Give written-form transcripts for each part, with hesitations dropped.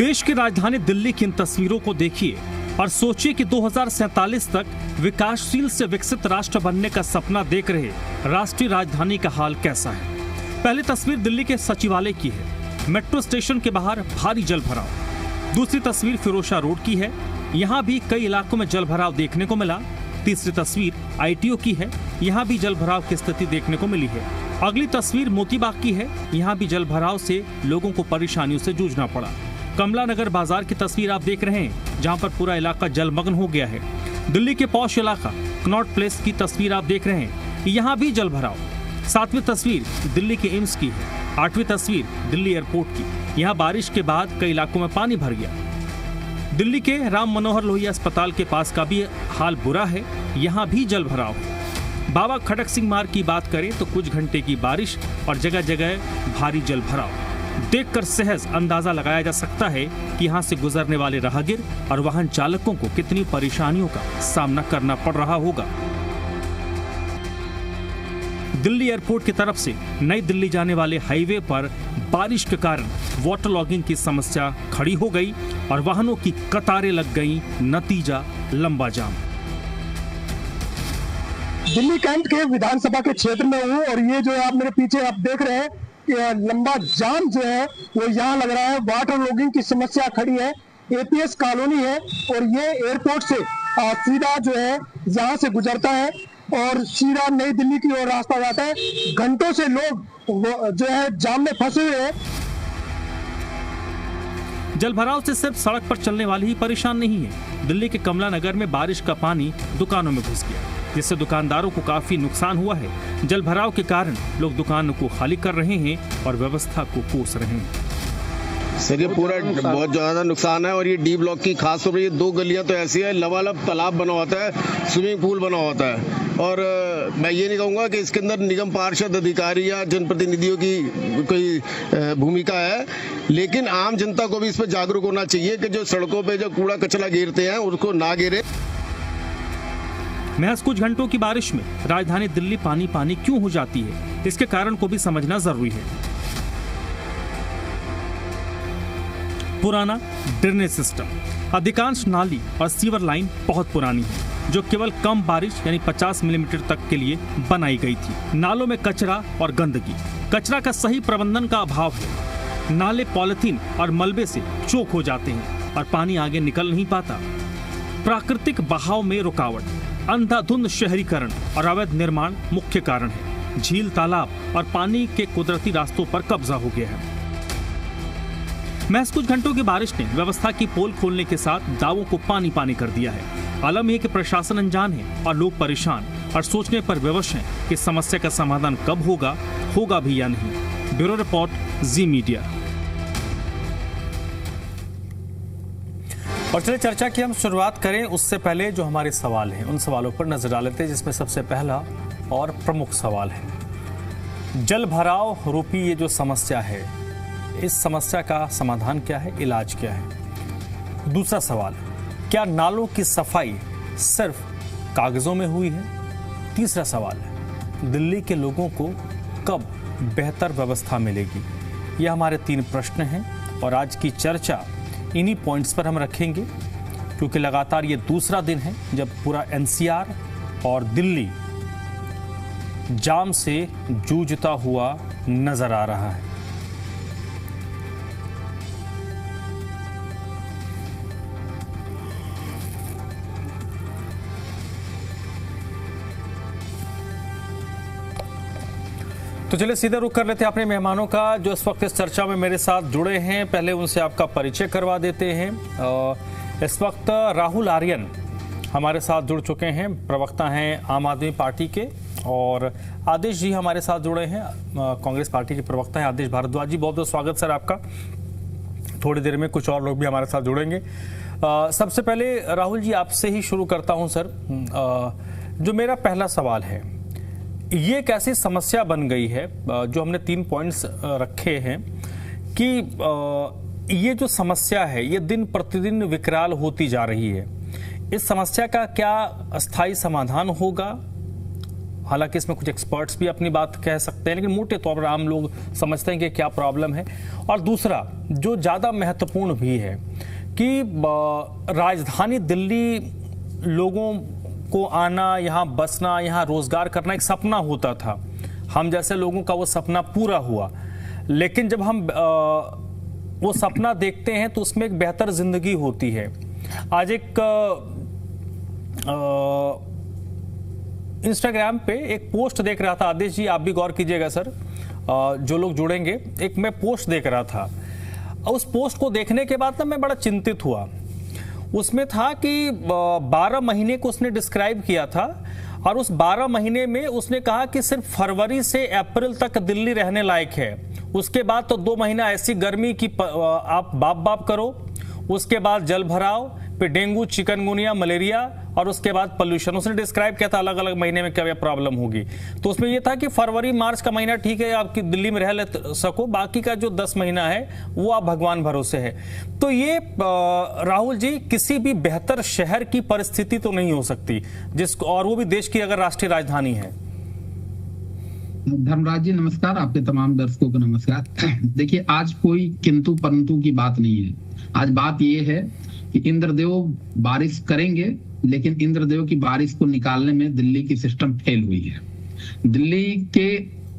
देश की राजधानी दिल्ली की इन तस्वीरों को देखिए और सोचिए कि 2047 तक विकासशील से विकसित राष्ट्र बनने का सपना देख रहे राष्ट्रीय राजधानी का हाल कैसा है। पहली तस्वीर दिल्ली के सचिवालय की है। मेट्रो स्टेशन के बाहर भारी जल भराव। दूसरी तस्वीर फिरोजशाह रोड की है। यहाँ भी कई इलाकों में जल भराव देखने को मिला। तीसरी तस्वीर ITO की है। यहाँ भी जल भराव की स्थिति देखने को मिली है। अगली तस्वीर मोतीबाग की है। यहाँ भी जल भराव से लोगों को परेशानियों से जूझना पड़ा। कमला नगर बाजार की तस्वीर आप देख रहे हैं, जहाँ पर पूरा इलाका जलमग्न हो गया है। दिल्ली के पॉश इलाका कनॉट प्लेस की तस्वीर आप देख रहे हैं, यहाँ भी जल भराव। 7वीं तस्वीर दिल्ली के एम्स की है। 8वीं तस्वीर दिल्ली एयरपोर्ट की। यहाँ बारिश के बाद कई इलाकों में पानी भर गया। दिल्ली के राम मनोहर लोहिया अस्पताल के पास का भी हाल बुरा है, यहाँ भी जल भराव है। बाबा खड़क सिंह मार्ग की बात करें तो कुछ घंटे की बारिश और जगह जगह भारी जल भराव देखकर सहज अंदाजा लगाया जा सकता है कि यहाँ से गुजरने वाले राहगीर और वाहन चालकों को कितनी परेशानियों का सामना करना पड़ रहा होगा। दिल्ली एयरपोर्ट की तरफ से नई दिल्ली जाने वाले हाईवे पर बारिश के कारण वाटर लॉगिंग की समस्या खड़ी हो गई और वाहनों की कतारें लग गईं। नतीजा लंबा जाम। दिल्ली कैंट के विधानसभा के क्षेत्र में हूँ और ये जो आप मेरे पीछे आप देख रहे हैं कि लंबा जाम जो है वो यहाँ लग रहा है। वाटर लॉगिंग की समस्या खड़ी है। APS कॉलोनी है और ये एयरपोर्ट से सीधा जो है यहाँ से गुजरता है और सीधा नई दिल्ली की ओर रास्ता जाता है। घंटों से लोग जो है जाम में फंसे हुए हैं। जल भराव से सिर्फ सड़क पर चलने वाले ही परेशान नहीं है। दिल्ली के कमला नगर में बारिश का पानी दुकानों में घुस गया, जिससे दुकानदारों को काफी नुकसान हुआ है। जल भराव के कारण लोग दुकानों को खाली कर रहे हैं और व्यवस्था को कोस रहे हैं। सर ये पूरा बहुत ज्यादा नुकसान है और ये डी ब्लॉक की खास तौर पर ये 2 गलियां तो ऐसी है, लबालब तालाब बना होता है, स्विमिंग पूल बना होता है। और मैं ये नहीं कहूँगा कि इसके अंदर निगम पार्षद अधिकारी या जनप्रतिनिधियों की कोई भूमिका है, लेकिन आम जनता को भी इस पर जागरूक होना चाहिए कि जो सड़कों पे जो कूड़ा कचरा गिरते हैं उसको ना गिरे। महज कुछ घंटों की बारिश में राजधानी दिल्ली पानी पानी क्यों हो जाती है, इसके कारण को भी समझना जरूरी है। पुराना ड्रेनेज सिस्टम। अधिकांश नाली और सीवर लाइन बहुत पुरानी है, जो केवल कम बारिश यानी 50 मिलीमीटर तक के लिए बनाई गई थी। नालों में कचरा और गंदगी, कचरा का सही प्रबंधन का अभाव है। नाले पॉलिथीन और मलबे से चोक हो जाते हैं और पानी आगे निकल नहीं पाता। प्राकृतिक बहाव में रुकावट, अंधाधुंध शहरीकरण और अवैध निर्माण मुख्य कारण है। झील, तालाब और पानी के कुदरती रास्तों पर कब्जा हो गया है। महज कुछ घंटों की बारिश ने व्यवस्था की पोल खोलने के साथ दावों को पानी पानी कर दिया है। आलम यह कि प्रशासन अनजान है और लोग परेशान और सोचने पर विवश हैं कि समस्या का समाधान कब होगा भी या नहीं। ब्यूरो रिपोर्ट, जी मीडिया। और चलिए चर्चा की हम शुरुआत करें, उससे पहले जो हमारे सवाल हैं उन सवालों पर नजर डाल लेते हैं, जिसमें सबसे पहला और प्रमुख सवाल है जल भराव रूपी ये जो समस्या है, इस समस्या का समाधान क्या है, इलाज क्या है। दूसरा सवाल, क्या नालों की सफाई सिर्फ कागजों में हुई है। तीसरा सवाल, दिल्ली के लोगों को कब बेहतर व्यवस्था मिलेगी। ये हमारे 3 प्रश्न हैं और आज की चर्चा इन्हीं पॉइंट्स पर हम रखेंगे, क्योंकि लगातार ये दूसरा दिन है जब पूरा NCR और दिल्ली जाम से जूझता हुआ नजर आ रहा है। तो चलिए सीधा रुख कर लेते हैं अपने मेहमानों का, जो इस वक्त इस चर्चा में मेरे साथ जुड़े हैं। पहले उनसे आपका परिचय करवा देते हैं। इस वक्त राहुल आर्यन हमारे साथ जुड़ चुके हैं, प्रवक्ता हैं आम आदमी पार्टी के, और आदेश जी हमारे साथ जुड़े हैं, कांग्रेस पार्टी के प्रवक्ता हैं आदेश भारद्वाज जी। बहुत बहुत स्वागत सर आपका। थोड़ी देर में कुछ और लोग भी हमारे साथ जुड़ेंगे। सबसे पहले राहुल जी आपसे ही शुरू करता हूं सर। जो मेरा पहला सवाल है, ये एक ऐसी समस्या बन गई है, जो हमने 3 पॉइंट्स रखे हैं कि ये जो समस्या है ये दिन प्रतिदिन विकराल होती जा रही है। इस समस्या का क्या अस्थायी समाधान होगा, हालांकि इसमें कुछ एक्सपर्ट्स भी अपनी बात कह सकते हैं, लेकिन मोटे तौर पर आम लोग समझते हैं कि क्या प्रॉब्लम है। और दूसरा जो ज़्यादा महत्वपूर्ण भी है कि राजधानी दिल्ली लोगों को आना, यहाँ बसना, यहाँ रोजगार करना एक सपना होता था। हम जैसे लोगों का वो सपना पूरा हुआ, लेकिन जब हम वो सपना देखते हैं तो उसमें एक बेहतर जिंदगी होती है। आज एक इंस्टाग्राम पे एक पोस्ट देख रहा था, आदेश जी आप भी गौर कीजिएगा सर, जो लोग जुड़ेंगे, एक मैं पोस्ट देख रहा था। उस पोस्ट को देखने के बाद ना मैं बड़ा चिंतित हुआ। उसमें था कि 12 महीने को उसने डिस्क्राइब किया था, और उस 12 महीने में उसने कहा कि सिर्फ फरवरी से अप्रैल तक दिल्ली रहने लायक है। उसके बाद तो 2 महीना ऐसी गर्मी की आप बाप करो, उसके बाद जल भराव, फिर डेंगू, चिकनगुनिया, मलेरिया, और उसके बाद पोल्यूशन। उसने डिस्क्राइब किया था अलग अलग महीने में क्या प्रॉब्लम होगी। तो उसमें यह था कि फरवरी मार्च का महीना ठीक है, आपकी दिल्ली में रह सको, बाकी का जो 10 महीना है वो आप भगवान भरोसे है। तो ये राहुल जी किसी भी बेहतर शहर की परिस्थिति तो नहीं हो सकती, जिसको, और वो भी देश की अगर राष्ट्रीय राजधानी है। धर्मराज जी नमस्कार, आपके तमाम दर्शकों को नमस्कार। देखिए, आज कोई किंतु परंतु की बात नहीं है। आज बात ये है कि इंद्रदेव बारिश करेंगे, लेकिन इंद्रदेव की बारिश को निकालने में दिल्ली की सिस्टम फेल हुई है।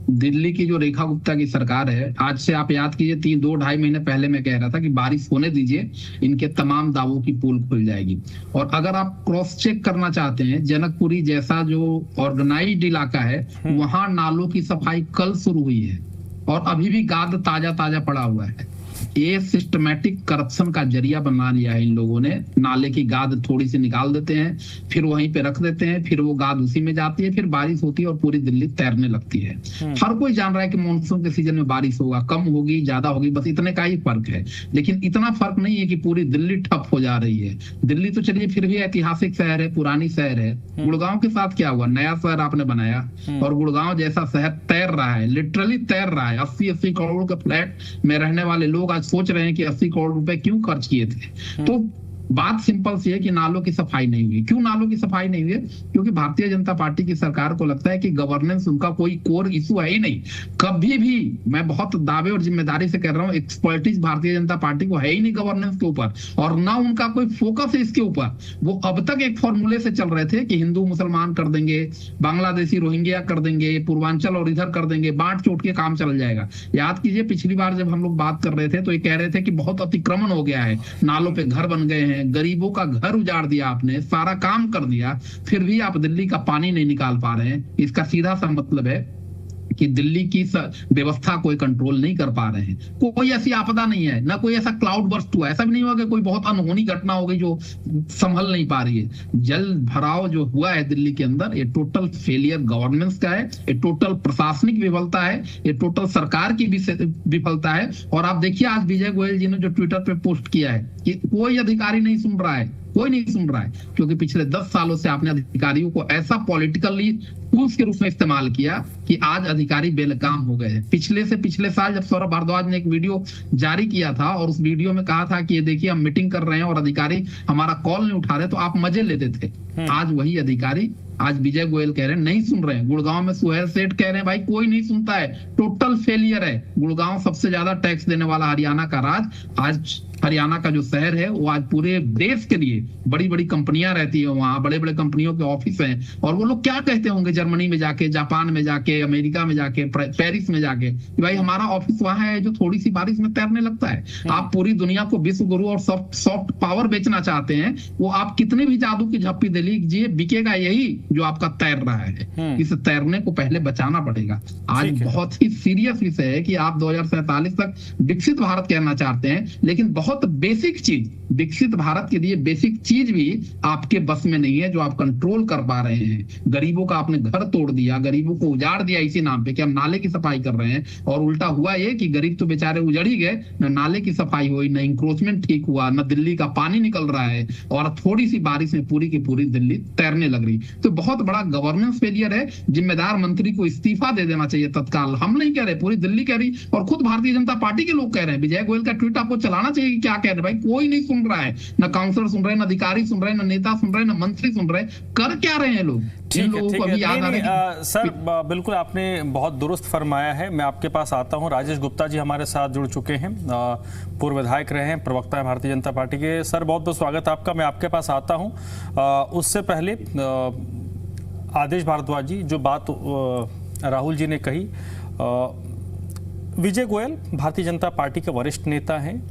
दिल्ली की जो रेखा गुप्ता की सरकार है, आज से आप याद कीजिए 2-2.5 महीने पहले मैं कह रहा था कि बारिश होने दीजिए, इनके तमाम दावों की पोल खुल जाएगी। और अगर आप क्रॉस चेक करना चाहते हैं, जनकपुरी जैसा जो ऑर्गेनाइज्ड इलाका है, वहां नालों की सफाई कल शुरू हुई है और अभी भी गाद ताजा पड़ा हुआ है। ये सिस्टमैटिक करप्शन का जरिया बना लिया है इन लोगों ने। नाले की गाद थोड़ी सी निकाल देते हैं, फिर वहीं पे रख देते हैं, फिर वो गाद उसी में जाती है, फिर बारिश होती है और पूरी दिल्ली तैरने लगती है। हर कोई जान रहा है कि मानसून के सीजन में बारिश होगा, कम होगी, ज्यादा होगी, बस इतने का ही फर्क है। लेकिन इतना फर्क नहीं है कि पूरी दिल्ली ठप हो जा रही है। दिल्ली तो चलिए फिर भी ऐतिहासिक शहर है, पुरानी शहर है। गुड़गांव के साथ क्या हुआ? नया शहर आपने बनाया और गुड़गांव जैसा शहर तैर रहा है, लिटरली तैर रहा है। 80-80 करोड़ के फ्लैट में रहने वाले लोग आज सोच रहे हैं कि 80 करोड़ रुपए क्यों खर्च किए थे। तो बात सिंपल सी है कि नालों की सफाई नहीं हुई। क्यों नालों की सफाई नहीं हुई? क्योंकि भारतीय जनता पार्टी की सरकार को लगता है कि गवर्नेंस उनका कोई कोर इशू है ही नहीं। कभी भी, मैं बहुत दावे और जिम्मेदारी से कह रहा हूं, एक्सपर्टीज भारतीय जनता पार्टी को है ही नहीं गवर्नेंस के ऊपर, और ना उनका कोई फोकस है इसके ऊपर। वो अब तक एक फॉर्मूले से चल रहे थे कि हिंदू मुसलमान कर देंगे, बांग्लादेशी रोहिंग्या कर देंगे, पूर्वांचल और इधर कर देंगे, बांट चोट के काम चल जाएगा। याद कीजिए पिछली बार जब हम लोग बात कर रहे थे तो ये कह रहे थे कि बहुत अतिक्रमण हो गया है, नालों पे घर बन गए हैं, गरीबों का घर उजाड़ दिया आपने, सारा काम कर दिया, फिर भी आप दिल्ली का पानी नहीं निकाल पा रहे हैं। इसका सीधा सा मतलब है कि दिल्ली की व्यवस्था कोई कंट्रोल नहीं कर पा रहे हैं। कोई ऐसी आपदा नहीं है, ना कोई ऐसा क्लाउड बर्स्ट हुआ, ऐसा भी नहीं हुआ कि कोई बहुत अनहोनी घटना हो गई जो संभल नहीं पा रही है। जल भराव जो हुआ है दिल्ली के अंदर, ये टोटल फेलियर गवर्नेंस का है, ये टोटल प्रशासनिक विफलता है, ये टोटल सरकार की विफलता है। और आप देखिए आज विजय गोयल जी ने जो ट्विटर पे पोस्ट किया है कि कोई अधिकारी नहीं सुन रहा है, कोई नहीं सुन रहा है, क्योंकि पिछले 10 सालों से आपने अधिकारियों को ऐसा पॉलिटिकली टूल्स के रूप में इस्तेमाल किया कि आज अधिकारी बेलगाम हो गए हैं। पिछले साल जब सौरभ भारद्वाज ने एक वीडियो जारी किया था और उस वीडियो में कहा था कि ये देखिए हम मीटिंग कर रहे हैं और अधिकारी हमारा कॉल नहीं उठा रहे, तो आप मजे लेते थे। आज वही अधिकारी, आज विजय गोयल कह रहे हैं नहीं सुन रहे हैं। गुड़गांव में सुहेल सेठ कह रहे हैं भाई कोई नहीं सुनता है, टोटल फेलियर है। गुड़गांव सबसे ज्यादा टैक्स देने वाला हरियाणा का राज, आज हरियाणा का जो शहर है वो आज पूरे देश के लिए बड़ी बड़ी कंपनियां रहती है, वहां बड़े बड़े कंपनियों के ऑफिस हैं, और वो लोग क्या कहते होंगे जर्मनी में जाके, जापान में जाके, अमेरिका में जाके, पेरिस में जाके कि भाई हमारा ऑफिस वहां है जो थोड़ी सी बारिश में तैरने लगता है। आप पूरी दुनिया को विश्व गुरु और सॉफ्ट पावर बेचना चाहते हैं, वो आप कितनी भी जादू की झप्पी दे लीजिए, बिकेगा यही जो आपका तैर रहा है। इस तैरने को पहले बचाना पड़ेगा। आज बहुत ही सीरियस विषय है कि आप 2047 तक विकसित भारत कहना चाहते हैं, लेकिन बहुत बेसिक चीज, विकसित भारत के लिए बेसिक चीज भी आपके बस में नहीं है जो आप कंट्रोल कर पा रहे हैं। गरीबों का आपने घर तोड़ दिया, गरीबों को उजाड़ दिया इसी नाम पे कि हम नाले की सफाई कर रहे हैं, और उल्टा हुआ ये कि गरीब तो बेचारे उजड़ ही गए, न नाले की सफाई हुई, न इंक्रोचमेंट ठीक हुआ, न दिल्ली का पानी निकल रहा है, और थोड़ी सी बारिश में पूरी की पूरी दिल्ली तैरने लग रही। तो बहुत बड़ा गवर्नेंस फेलियर है। जिम्मेदार मंत्री को इस्तीफा दे देना चाहिए तत्काल। हम नहीं कह रहे, पूरी दिल्ली कह रही और खुद भारतीय जनता पार्टी के लोग कह रहे हैं। विजय गोयल का ट्वीट आपको चलाना चाहिए, क्या कह रहे भाई, कोई नहीं सुन रहा है, ना काउंसलर सुन रहे, ना अधिकारी सुन रहे, ना नेता सुन रहे, ना मंत्री सुन रहे, कर क्या रहे हैं लोग। ठीक है, ठीक है। सर बिल्कुल आपने बहुत दुरुस्त फरमाया है। मैं आपके पास आता हूं। राजेश गुप्ता जी हमारे साथ जुड़ चुके हैं, पूर्व विधायक रहे हैं, प्रवक्ता है भारतीय जनता पार्टी के। सर बहुत बहुत स्वागत आपका। मैं आपके पास आता हूं। उससे पहले आदेश भारद्वाज जी, जो बात राहुल जी ने कही, विजय गोयल भारतीय जनता पार्टी के वरिष्ठ नेता हैं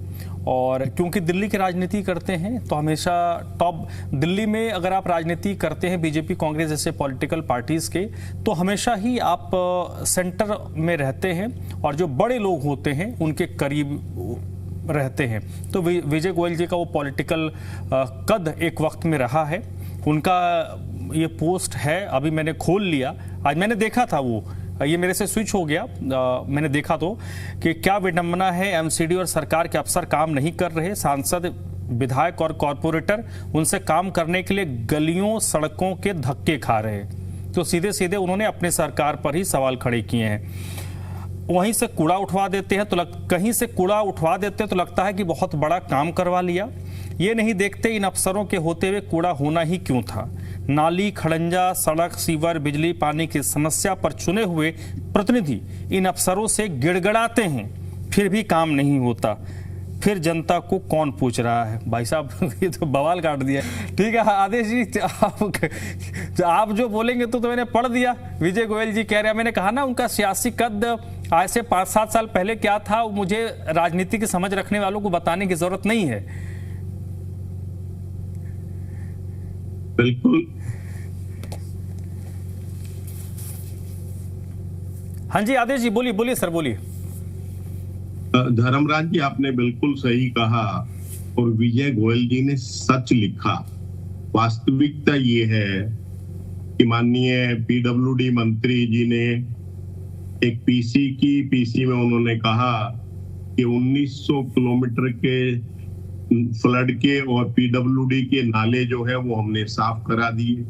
और क्योंकि दिल्ली की राजनीति करते हैं तो हमेशा टॉप दिल्ली में अगर आप राजनीति करते हैं बीजेपी कांग्रेस जैसे पॉलिटिकल पार्टीज के, तो हमेशा ही आप सेंटर में रहते हैं और जो बड़े लोग होते हैं उनके करीब रहते हैं। तो विजय गोयल जी का वो पॉलिटिकल कद एक वक्त में रहा है। उनका ये पोस्ट है, अभी मैंने खोल लिया, आज मैंने देखा था, वो ये मेरे से स्विच हो गया, मैंने देखा तो कि क्या विडंबना है, एमसीडी और सरकार के अफसर काम नहीं कर रहे, सांसद विधायक और कॉरपोरेटर उनसे काम करने के लिए गलियों सड़कों के धक्के खा रहे। तो सीधे सीधे उन्होंने अपने सरकार पर ही सवाल खड़े किए हैं। वहीं से कूड़ा उठवा देते हैं तो कहीं से कूड़ा उठवा देते हैं तो लगता है कि बहुत बड़ा काम करवा लिया। ये नहीं देखते इन अफसरों के होते हुए कूड़ा होना ही क्यों था। नाली, खड़ंजा, सड़क, सीवर, बिजली, पानी की समस्या पर चुने हुए प्रतिनिधि इन अफसरों से गिड़गिड़ाते हैं, फिर भी काम नहीं होता। फिर जनता को कौन पूछ रहा है? भाई साहब ये तो बवाल काट दिया। ठीक है आदेश जी, आप जो बोलेंगे तो मैंने पढ़ दिया। विजय गोयल जी कह रहे हैं, मैंने कहा ना उनका सियासी कद आज से 5-7 साल पहले क्या था, मुझे राजनीति की समझ रखने वालों को बताने की जरूरत नहीं है। बिल्कुल। हाँ जी आदेश जी बोलिए, बोलिए सर बोलिए। धर्मराज जी आपने बिल्कुल सही कहा और विजय गोयल जी ने सच लिखा। वास्तविकता ये है कि माननीय पीडब्ल्यूडी मंत्री जी ने एक पीसी में उन्होंने कहा कि 1900 किलोमीटर के फ्लड के और पीडब्ल्यूडी के नाले जो है वो हमने साफ करा दिए।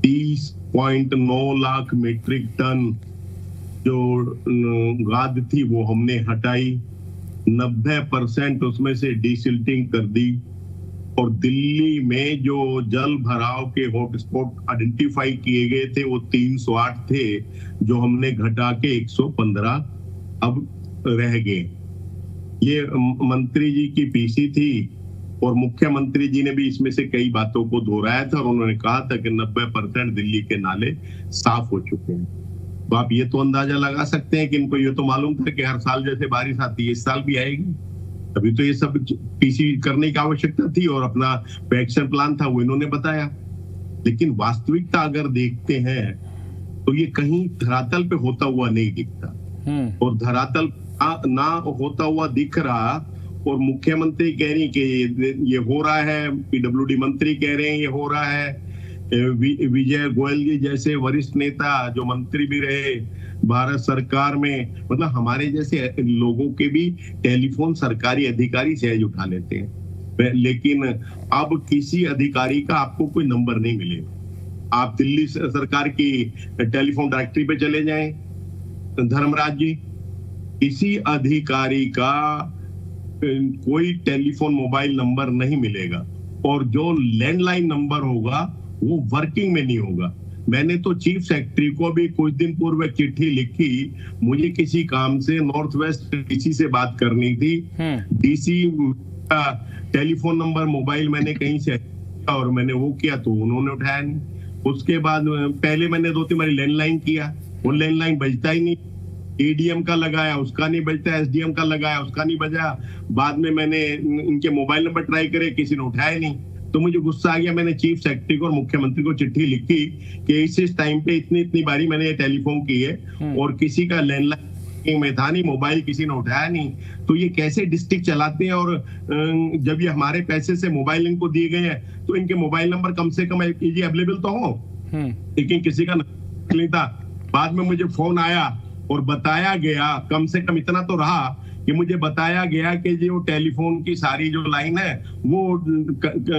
30.9 लाख मीट्रिक टन जो गाद थी वो हमने हटाई, 90% उसमें से डीसिल्टिंग कर दी और दिल्ली में जो जल भराव के हॉटस्पॉट आइडेंटिफाई किए गए थे वो 308 थे, जो हमने घटा के 115 अब रह गए। ये मंत्री जी की पीसी थी और मुख्यमंत्री जी ने भी इसमें से कई बातों को दोहराया था और उन्होंने कहा था कि 90% दिल्ली के नाले साफ हो चुके हैं। तो आप ये तो अंदाजा लगा सकते हैं कि इनको ये तो मालूम था कि हर साल जैसे बारिश आती है इस साल भी आएगी, अभी तो ये सब पीसी करने की आवश्यकता थी और अपना एक्शन प्लान था वो इन्होंने बताया। लेकिन वास्तविकता अगर देखते हैं तो ये कहीं धरातल पे होता हुआ नहीं दिखता और धरातल ना होता हुआ दिख रहा और मुख्यमंत्री कह रही कि ये हो रहा है, पीडब्ल्यूडी मंत्री कह रहे हैं ये हो रहा है, विजय गोयल जी जैसे वरिष्ठ नेता जो मंत्री भी रहे भारत सरकार में, मतलब हमारे जैसे लोगों के भी टेलीफोन सरकारी अधिकारी सहज उठा लेते हैं। लेकिन अब किसी अधिकारी का आपको कोई नंबर नहीं मिलेगा। आप दिल्ली सरकार की टेलीफोन डायरेक्टरी पे चले जाएं धर्मराज जी, किसी अधिकारी का कोई टेलीफोन मोबाइल नंबर नहीं मिलेगा और जो लैंडलाइन नंबर होगा वो वर्किंग में नहीं होगा। मैंने तो चीफ सेक्रेटरी को भी कुछ दिन पूर्व चिट्ठी लिखी, मुझे किसी काम से नॉर्थ वेस्ट डीसी से बात करनी थी, डीसी का टेलीफोन नंबर मोबाइल मैंने कहीं से और मैंने वो किया तो उन्होंने उठाया नहीं। उसके बाद पहले मैंने 2-3 बार लैंडलाइन किया, वो लैंडलाइन बजता ही नहीं, एडीएम का लगाया उसका नहीं बजता, एसडीएम का लगाया उसका नहीं बजा। बाद में मैंने इनके मोबाइल नंबर ट्राई करे, किसी ने उठाया नहीं, तो मुझे गुस्सा आ गया। मैंने चीफ सेक्रेटरी को और मुख्यमंत्री को चिट्ठी लिखी कि इस टाइम पे इतनी बारी मैंने टेलीफोन की है और किसी का लैंडलाइन में था नहीं, मोबाइल किसी ने उठाया नहीं, तो ये कैसे डिस्ट्रिक्ट चलाते हैं। और जब ये हमारे पैसे से मोबाइल इनको दिए गए हैं तो इनके मोबाइल नंबर कम से कम अवेलेबल तो हो, लेकिन किसी का नहीं था। बाद में मुझे फोन आया और बताया गया, कम से कम इतना तो रहा कि मुझे बताया गया कि जो टेलीफोन की सारी जो लाइन है वो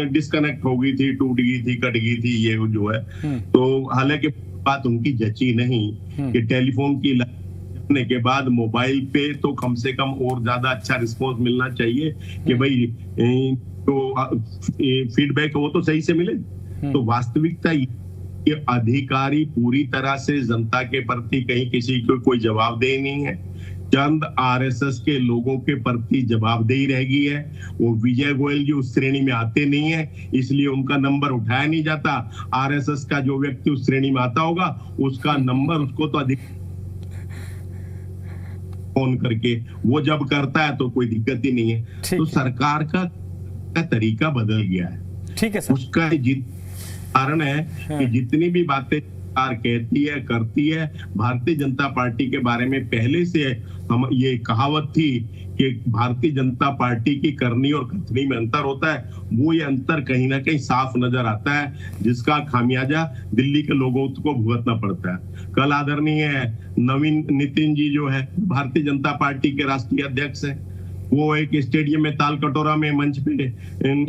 डिस्कनेक्ट हो गई थी, टूट गई थी, कट गई थी, ये जो है। तो हालांकि बात उनकी जची नहीं कि टेलीफोन की लाइन के बाद मोबाइल पे तो कम से कम और ज्यादा अच्छा रिस्पॉन्स मिलना चाहिए कि भाई तो फीडबैक वो तो सही से मिले। तो वास्तविकता कि अधिकारी पूरी तरह से जनता के प्रति कहीं किसी को कोई जवाबदेही नहीं है। चंद आरएसएस के लोगों के प्रति जवाबदेही रह गई है। वो विजय गोयल जी उस श्रेणी में आते नहीं है, इसलिए उनका नंबर उठाया नहीं जाता। आरएसएस का जो व्यक्ति उस श्रेणी में आता होगा उसका नंबर उसको तो अधिक फोन करके वो जब करता है तो कोई दिक्कत ही नहीं है। तो सरकार का तरीका बदल गया है। ठीक है सर। उसका कारण है कि जितनी भी बातें सरकार कहती है करती है, भारतीय जनता पार्टी के बारे में पहले से हम ये कहावत थी कि भारतीय जनता पार्टी की करनी और कथनी में अंतर होता है। वो ये अंतर कहीं ना कहीं साफ नजर आता है, जिसका खामियाजा दिल्ली के लोगों को भुगतना पड़ता है। कल आदरणीय नवीन नितिन जी जो है भारतीय जनता पार्टी के राष्ट्रीय अध्यक्ष है, वो एक स्टेडियम में ताल कटोरा में मंच पे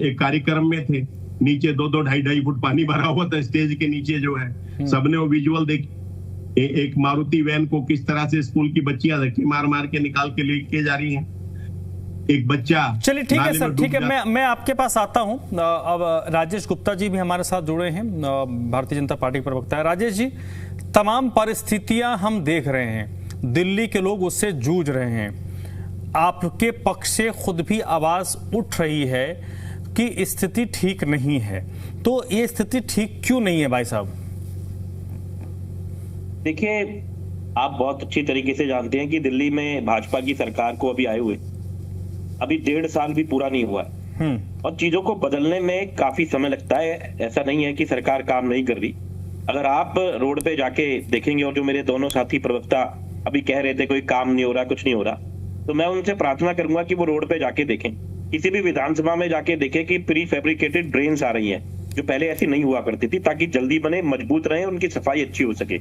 एक कार्यक्रम में थे। नीचे 2-2, 2.5 फुट पानी भरा हुआ था स्टेज के नीचे जो है। सबने वो विजुअल देखी, एक मारुति वैन को किस तरह से स्कूल की बच्चियां धक्के मार मार के निकाल के लेके जा रही हैं। एक बच्चा, चलिए ठीक है सर, ठीक है। मैं आपके पास आता हूं। अब राजेश गुप्ता जी भी हमारे साथ जुड़े हैं, भारतीय जनता पार्टी के प्रवक्ता है। राजेश जी, तमाम परिस्थितियां हम देख रहे हैं, दिल्ली के लोग उससे जूझ रहे हैं, आपके पक्ष से खुद भी आवाज उठ रही है कि स्थिति ठीक नहीं है। तो ये स्थिति ठीक क्यों नहीं है भाई साहब? देखिए, आप बहुत अच्छी तरीके से जानते हैं कि दिल्ली में भाजपा की सरकार को अभी आए हुए अभी 1.5 साल भी पूरा नहीं हुआ है और चीजों को बदलने में काफी समय लगता है। ऐसा नहीं है कि सरकार काम नहीं कर रही। अगर आप रोड पे जाके देखेंगे, और जो मेरे दोनों साथी प्रवक्ता अभी कह रहे थे कोई काम नहीं हो रहा, कुछ नहीं हो रहा, तो मैं उनसे प्रार्थना करूंगा कि वो रोड पे जाके देखें, किसी भी विधानसभा में जाके देखें कि प्री फैब्रिकेटेड ड्रेन्स आ रही हैं जो पहले ऐसी नहीं हुआ करती थी, ताकि जल्दी बने, मजबूत रहे, उनकी सफाई अच्छी हो सके।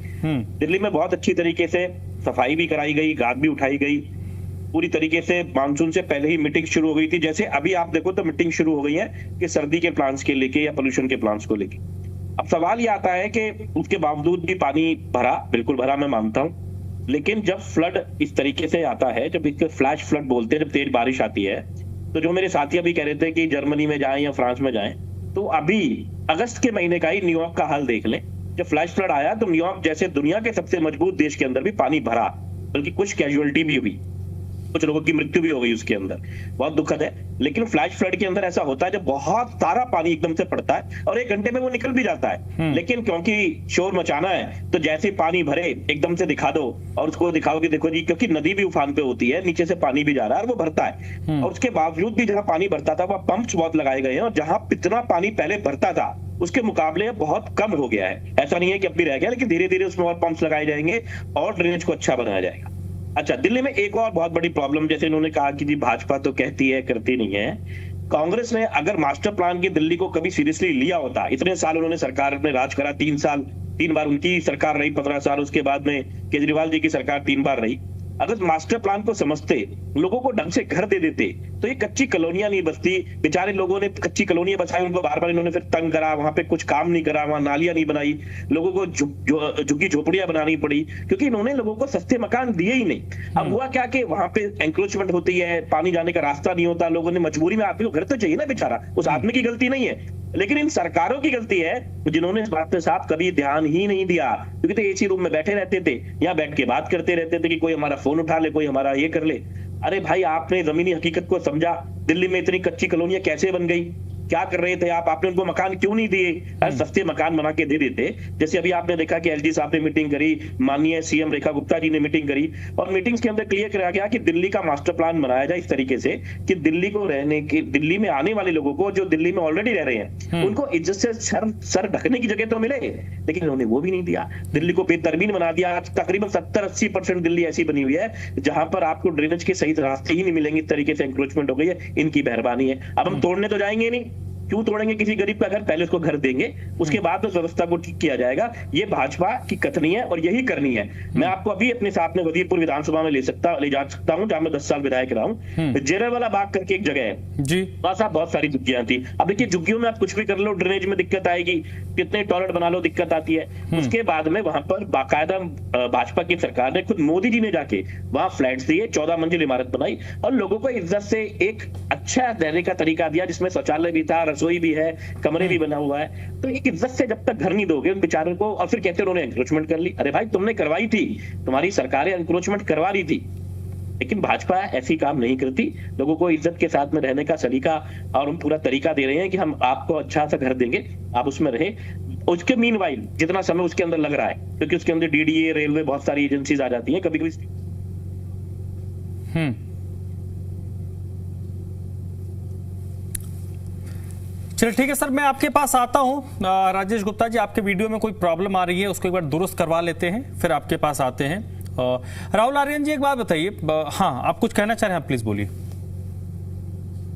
दिल्ली में बहुत अच्छी तरीके से सफाई भी कराई गई, गाद भी उठाई गई, पूरी तरीके से मानसून से पहले ही मीटिंग शुरू हो गई थी। जैसे अभी आप देखो तो मीटिंग शुरू हो गई है कि सर्दी के प्लान्स के लेके या पोल्यूशन के प्लान्स को लेके। अब सवाल ये आता है कि उसके बावजूद भी पानी भरा, बिल्कुल भरा, मैं मानता हूँ, लेकिन जब फ्लड इस तरीके से आता है, जब इसके फ्लैश फ्लड बोलते हैं, जब तेज बारिश आती है, तो जो मेरे साथी अभी कह रहे थे कि जर्मनी में जाएं या फ्रांस में जाएं, तो अभी अगस्त के महीने का ही न्यूयॉर्क का हाल देख लें। जब फ्लैश फ्लड आया तो न्यूयॉर्क जैसे दुनिया के सबसे मजबूत देश के अंदर भी पानी भरा, बल्कि कुछ कैजुअलिटी भी हुई, कुछ लोगों की मृत्यु भी हो गई उसके अंदर। बहुत दुखद है। लेकिन फ्लैश फ्लड के अंदर ऐसा होता है जब बहुत सारा पानी एकदम से पड़ता है और 1 घंटे में वो निकल भी जाता है, लेकिन क्योंकि शोर मचाना है तो जैसे पानी भरे एकदम से दिखा दो और उसको दिखाओ कि देखो जी, क्योंकि नदी भी उफान पे होती है, नीचे से पानी भी जा रहा है और वो भरता है। और उसके बावजूद भी जहां पानी भरता था वहां पंप्स बहुत लगाए गए हैं, और जहां इतना पानी पहले भरता था उसके मुकाबले बहुत कम हो गया है। ऐसा नहीं है कि अब भी रह गया, लेकिन धीरे धीरे उसमें और पंप्स लगाए जाएंगे और ड्रेनेज को अच्छा बनाया जाएगा। अच्छा, दिल्ली में एक और बहुत बड़ी प्रॉब्लम, जैसे इन्होंने कहा कि जी भाजपा तो कहती है करती नहीं है। कांग्रेस ने अगर मास्टर प्लान की दिल्ली को कभी सीरियसली लिया होता, इतने साल उन्होंने सरकार में राज करा, 3 बार उनकी सरकार रही, 15 साल, उसके बाद में केजरीवाल जी की सरकार 3 बार रही। अगर मास्टर प्लान को समझते, लोगों को ढंग से घर दे देते, तो ये कच्ची कॉलोनियां नहीं बसती। बेचारे लोगों ने कच्ची कॉलोनियां बसाई, उनको बार बार इन्होंने फिर तंग करा, वहां पे कुछ काम नहीं करा, वहां नालियां नहीं बनाई, लोगों को झुग्गी झोपड़ियां बनानी पड़ी, क्योंकि इन्होंने लोगों को सस्ते मकान दिए ही नहीं। अब हुआ क्या कि वहां पे एंक्रोचमेंट होती है, पानी जाने का रास्ता नहीं होता, लोगों ने मजबूरी में, आदमी को घर तो चाहिए ना बेचारा, उस आदमी की गलती नहीं है, लेकिन इन सरकारों की गलती है जिन्होंने इस बात पे साफ कभी ध्यान ही नहीं दिया। क्योंकि तो एसी रूम में बैठे रहते थे, यहाँ बैठ के बात करते रहते थे कि कोई हमारा फोन उठा ले, कोई हमारा ये कर ले। अरे भाई, आपने जमीनी हकीकत को समझा? दिल्ली में इतनी कच्ची कॉलोनियां कैसे बन गई? क्या कर रहे थे आप? आपने उनको मकान क्यों नहीं दिए? सस्ते मकान बना के दे देते। जैसे अभी आपने देखा कि एलजी साहब ने मीटिंग करी, माननीय सीएम रेखा गुप्ता जी ने मीटिंग करी, और मीटिंग्स के अंदर क्लियर किया गया कि दिल्ली का मास्टर प्लान बनाया जाए इस तरीके से कि दिल्ली को रहने की, दिल्ली में आने वाले लोगों को, जो दिल्ली में ऑलरेडी रह रहे हैं, उनको इज्जत से सर ढकने की जगह तो मिले, लेकिन उन्होंने वो भी नहीं दिया। दिल्ली को बेतरमीन बना दिया। तकरीबन 70-80% दिल्ली ऐसी बनी हुई है जहां पर आपको ड्रेनेज के सही रास्ते ही नहीं मिलेंगे। इस तरीके से एंक्रोचमेंट हो गई है, इनकी मेहरबानी है। अब हम तोड़ने तो जाएंगे नहीं, क्यों तोड़ेंगे किसी गरीब का घर? पहले उसको घर देंगे, उसके बाद उस व्यवस्था को ठीक किया जाएगा। ये भाजपा की कथनी है और यही करनी है। मैं आपको अभी अपने साथ में वजीरपुर विधानसभा में ले जा सकता हूँ, जहां मैं 10 साल विधायक रहा हूँ। जेरवाला बाग करके एक जगह है जी, वहां साहब बहुत सारी झुग्गियां थी। अब देखिए, झुग्गियों में आप कुछ भी कर लो, ड्रेनेज में दिक्कत आएगी, कितने टॉयलेट बना लो, दिक्कत आती है। उसके बाद में वहां पर बाकायदा भाजपा की सरकार ने, खुद मोदी जी ने जाके वहां फ्लैट्स दिए, 14 मंजिल इमारत बनाई और लोगों को इज्जत से एक अच्छा रहने का तरीका दिया, जिसमें शौचालय भी था, रसोई भी है, कमरे भी बना हुआ है। तो एक इज्जत से जब तक घर नहीं दोगे उन बेचारों को, और फिर कहते उन्होंने एनक्रोचमेंट कर ली। अरे भाई तुमने करवाई थी, तुम्हारी सरकारें एनक्रोचमेंट करवा रही थी, लेकिन भाजपा ऐसी काम नहीं करती। लोगों को इज्जत के साथ में रहने का सलीका और हम पूरा तरीका दे रहे हैं कि हम आपको अच्छा सा घर देंगे, आप उसमें रहे। उसके मीनवाइल जितना समय उसके अंदर लग रहा है, क्योंकि उसके अंदर डीडीए, रेलवे, बहुत सारी एजेंसीज आ जाती हैं कभी कभी। चलिए ठीक है सर, मैं आपके पास आता हूं। राजेश गुप्ता जी, आपके वीडियो में कोई प्रॉब्लम आ रही है, उसको एक बार दुरुस्त करवा लेते हैं, फिर आपके पास आते हैं। राहुल आर्यन जी, एक बात बताइए। हाँ, आप कुछ कहना चाह रहे हैं, प्लीज बोलिए।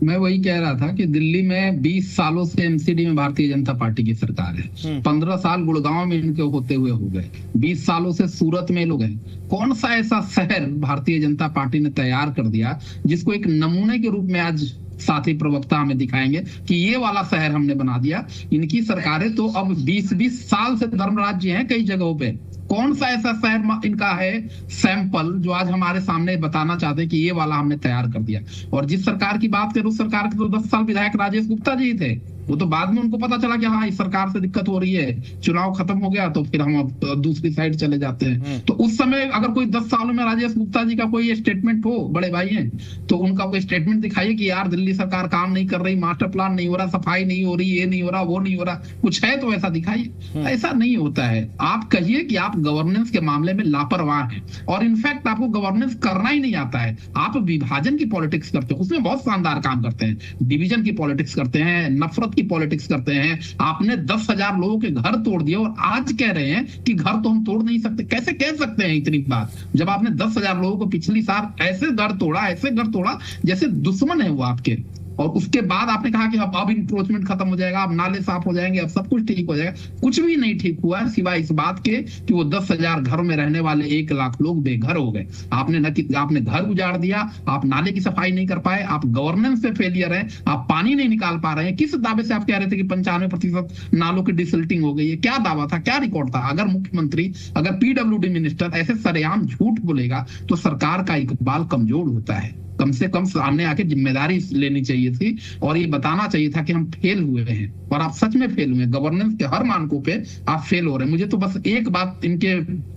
मैं वही कह रहा था कि दिल्ली में 20 सालों से एमसीडी में भारतीय जनता पार्टी की सरकार है। 15 साल गुड़गांव में इनके होते हुए हो गए, 20 सालों से सूरत में लोग हैं। कौन सा ऐसा शहर भारतीय जनता पार्टी ने तैयार कर दिया जिसको एक नमूने के रूप में आज साथी प्रवक्ता हमें दिखाएंगे कि ये वाला शहर हमने बना दिया। इनकी सरकारें तो अब 20-20 साल से धर्म राज्य हैं कई जगहों पे। कौन सा ऐसा शहर इनका है सैंपल जो आज हमारे सामने बताना चाहते हैं कि ये वाला हमने तैयार कर दिया। और जिस सरकार की बात करें, उस सरकार के तो 10 साल विधायक राजेश गुप्ता जी थे। वो तो बाद में उनको पता चला कि हाँ इस सरकार से दिक्कत हो रही है, चुनाव खत्म हो गया तो फिर हम अब दूसरी साइड चले जाते हैं। तो उस समय अगर कोई 10 सालों में राजेश गुप्ता जी का कोई स्टेटमेंट हो, बड़े भाई हैं, तो उनका कोई स्टेटमेंट दिखाइए कि यार दिल्ली सरकार काम नहीं कर रही, मास्टर प्लान नहीं हो रहा, सफाई नहीं हो रही, ये नहीं हो रहा, वो नहीं हो रहा, कुछ है तो ऐसा दिखाइए। ऐसा नहीं होता है। आप कहिए कि आप गवर्नेंस के मामले में लापरवाह हैं और इनफैक्ट आपको गवर्नेंस करना ही नहीं आता है। आप विभाजन की पॉलिटिक्स करते हैं, उसमें बहुत शानदार काम करते हैं, डिवीजन की पॉलिटिक्स करते हैं, नफरत की पॉलिटिक्स करते हैं। आपने 10,000 लोगों के घर तोड़ दिए और आज कह रहे हैं कि घर तो हम तोड़ नहीं सकते। कैसे कह सकते हैं इतनी बात, जब आपने 10,000 लोगों को पिछली साल ऐसे घर तोड़ा जैसे दुश्मन है वो आपके। और उसके बाद आपने कहा कि अब इंक्रोचमेंट खत्म हो जाएगा, अब नाले साफ हो जाएंगे, अब सब कुछ ठीक हो जाएगा। कुछ भी नहीं ठीक हुआ सिवाय इस बात के कि वो 10,000 घरों में रहने वाले 1 लाख लोग बेघर हो गए। आपने घर उजाड़ दिया, आप नाले की सफाई नहीं कर पाए, आप गवर्नेंस पे फेलियर है, आप पानी नहीं निकाल पा रहे हैं। किस दावे से आप कह रहे थे कि 95% नालों की डिसिल्टिंग हो गई है? क्या दावा था, क्या रिकॉर्ड था? अगर मुख्यमंत्री, अगर पीडब्ल्यूडी मिनिस्टर ऐसे सरेआम झूठ बोलेगा तो सरकार का इकबाल कमजोर होता है। कम से कम सामने आके जिम्मेदारी लेनी चाहिए थी और ये बताना चाहिए था कि हम फेल हुए हैं। और आप सच में फेल हुए, गवर्नेंस के हर मानकों पे आप फेल हो रहे हैं। मुझे तो बस एक बात इनके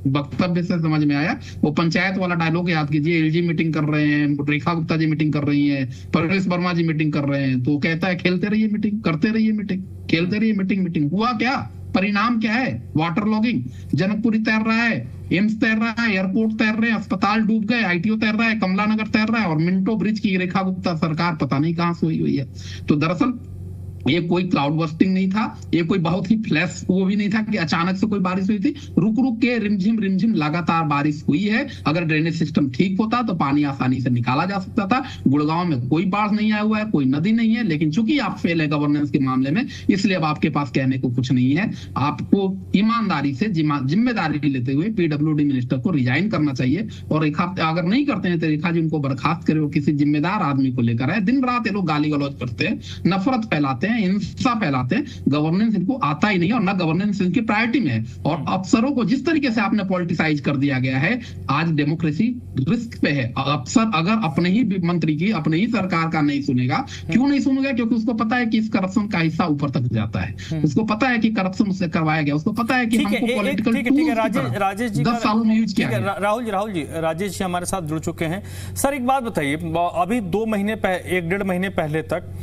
वक्तव्य से समझ में आया, वो पंचायत वाला डायलॉग याद कीजिए। एलजी मीटिंग कर रहे हैं, रेखा गुप्ता जी मीटिंग कर रही है, परेश वर्मा जी मीटिंग कर रहे हैं, तो कहता है खेलते रहिए मीटिंग, करते रहिए मीटिंग, खेलते रहिए मीटिंग। हुआ क्या? परिणाम क्या है? वाटर लॉगिंग, जनकपुरी तैर रहा है, एम्स तैर रहा है, एयरपोर्ट तैर रहे हैं, अस्पताल डूब गए, आईटीओ तैर रहा है, कमला नगर तैर रहा है, और मिंटो ब्रिज की रेखा गुप्ता सरकार पता नहीं कहां सोई हुई है। तो दरअसल ये कोई क्लाउड बस्टिंग नहीं था, ये कोई बहुत ही फ्लैश वो भी नहीं था कि अचानक से कोई बारिश हुई थी। रुक रुक के रिमझिम लगातार बारिश हुई है। अगर ड्रेनेज सिस्टम ठीक होता तो पानी आसानी से निकाला जा सकता था। गुड़गांव में कोई बाढ़ नहीं आया हुआ है, कोई नदी नहीं है, लेकिन चूंकि आप फेल है गवर्नेंस के मामले में, इसलिए अब आपके पास कहने को कुछ नहीं है। आपको ईमानदारी से जिम्मेदारी लेते हुए पीडब्ल्यूडी मिनिस्टर को रिजाइन करना चाहिए और अगर नहीं करते हैं तो रेखा जी उनको बर्खास्त करे और किसी जिम्मेदार आदमी को लेकर आए। दिन रात ये लोग गाली गलौज करते हैं, नफरत फैलाते हैं, हिंसा फैलाते हैं। गवर्नेंस इनको आता ही नहीं और ना गवर्नेंस इनकी प्रायोरिटी में है। और अफसरों को जिस तरीके से आपने पॉलिटिसाइज कर दिया गया है, आज डेमोक्रेसी रिस्क पे है। अफसर अगर अपने ही मंत्री की, अपने ही सरकार का नहीं सुनेगा, क्यों नहीं सुनेगा? क्योंकि उसको पता है कि इस करप्शन का हिस्सा ऊपर तक जाता है, उसको पता है कि करप्शन उससे करवाया गया, उसको पता है कि हमको पॉलिटिकल राजेश जी 10 सालों में यूज किया गया। राहुल जी, राजेश जी हमारे साथ जुड़ चुके हैं। सर एक बात बताइए, अभी 1-1.5 महीने पहले तक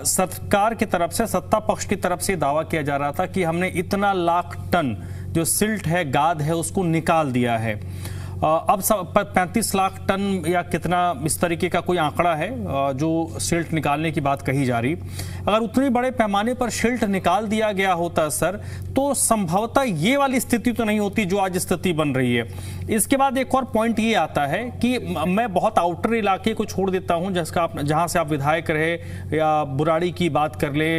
सरकार की तरफ से, सत्ता पक्ष की तरफ से दावा किया जा रहा था कि हमने इतना लाख टन जो सिल्ट है, गाद है, उसको निकाल दिया है। अब 35 लाख टन या कितना इस तरीके का कोई आंकड़ा है जो सिल्ट निकालने की बात कही जा रही। अगर उतने बड़े पैमाने पर सिल्ट निकाल दिया गया होता सर, तो संभवतः ये वाली स्थिति तो नहीं होती जो आज स्थिति बन रही है। इसके बाद एक और पॉइंट ये आता है कि मैं बहुत आउटर इलाके को छोड़ देता हूं, जहां से आप विधायक रहे, या बुराड़ी की बात कर ले,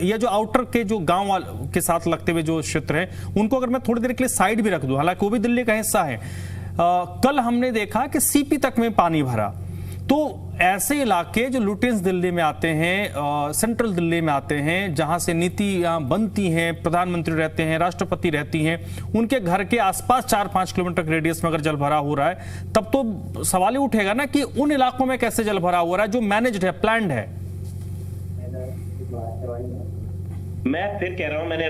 या जो आउटर के जो गांव के साथ लगते हुए जो क्षेत्र है, उनको अगर मैं थोड़ी देर के लिए साइड भी रख दूं, हालांकि वो भी दिल्ली का हिस्सा है। कल हमने देखा कि सीपी तक में पानी भरा। तो ऐसे इलाके जो लुटेंस दिल्ली में आते हैं, सेंट्रल दिल्ली में आते हैं, जहां से नीतियां बनती हैं, प्रधानमंत्री रहते हैं, राष्ट्रपति रहती हैं, उनके घर के आसपास 4-5 किलोमीटर रेडियस में अगर जल भरा हो रहा है, तब तो सवाल ही उठेगा ना कि उन इलाकों में कैसे जल भरा हो रहा है जो मैनेज्ड है, प्लान्ड है। मैं फिर कह रहा हूं, मैंने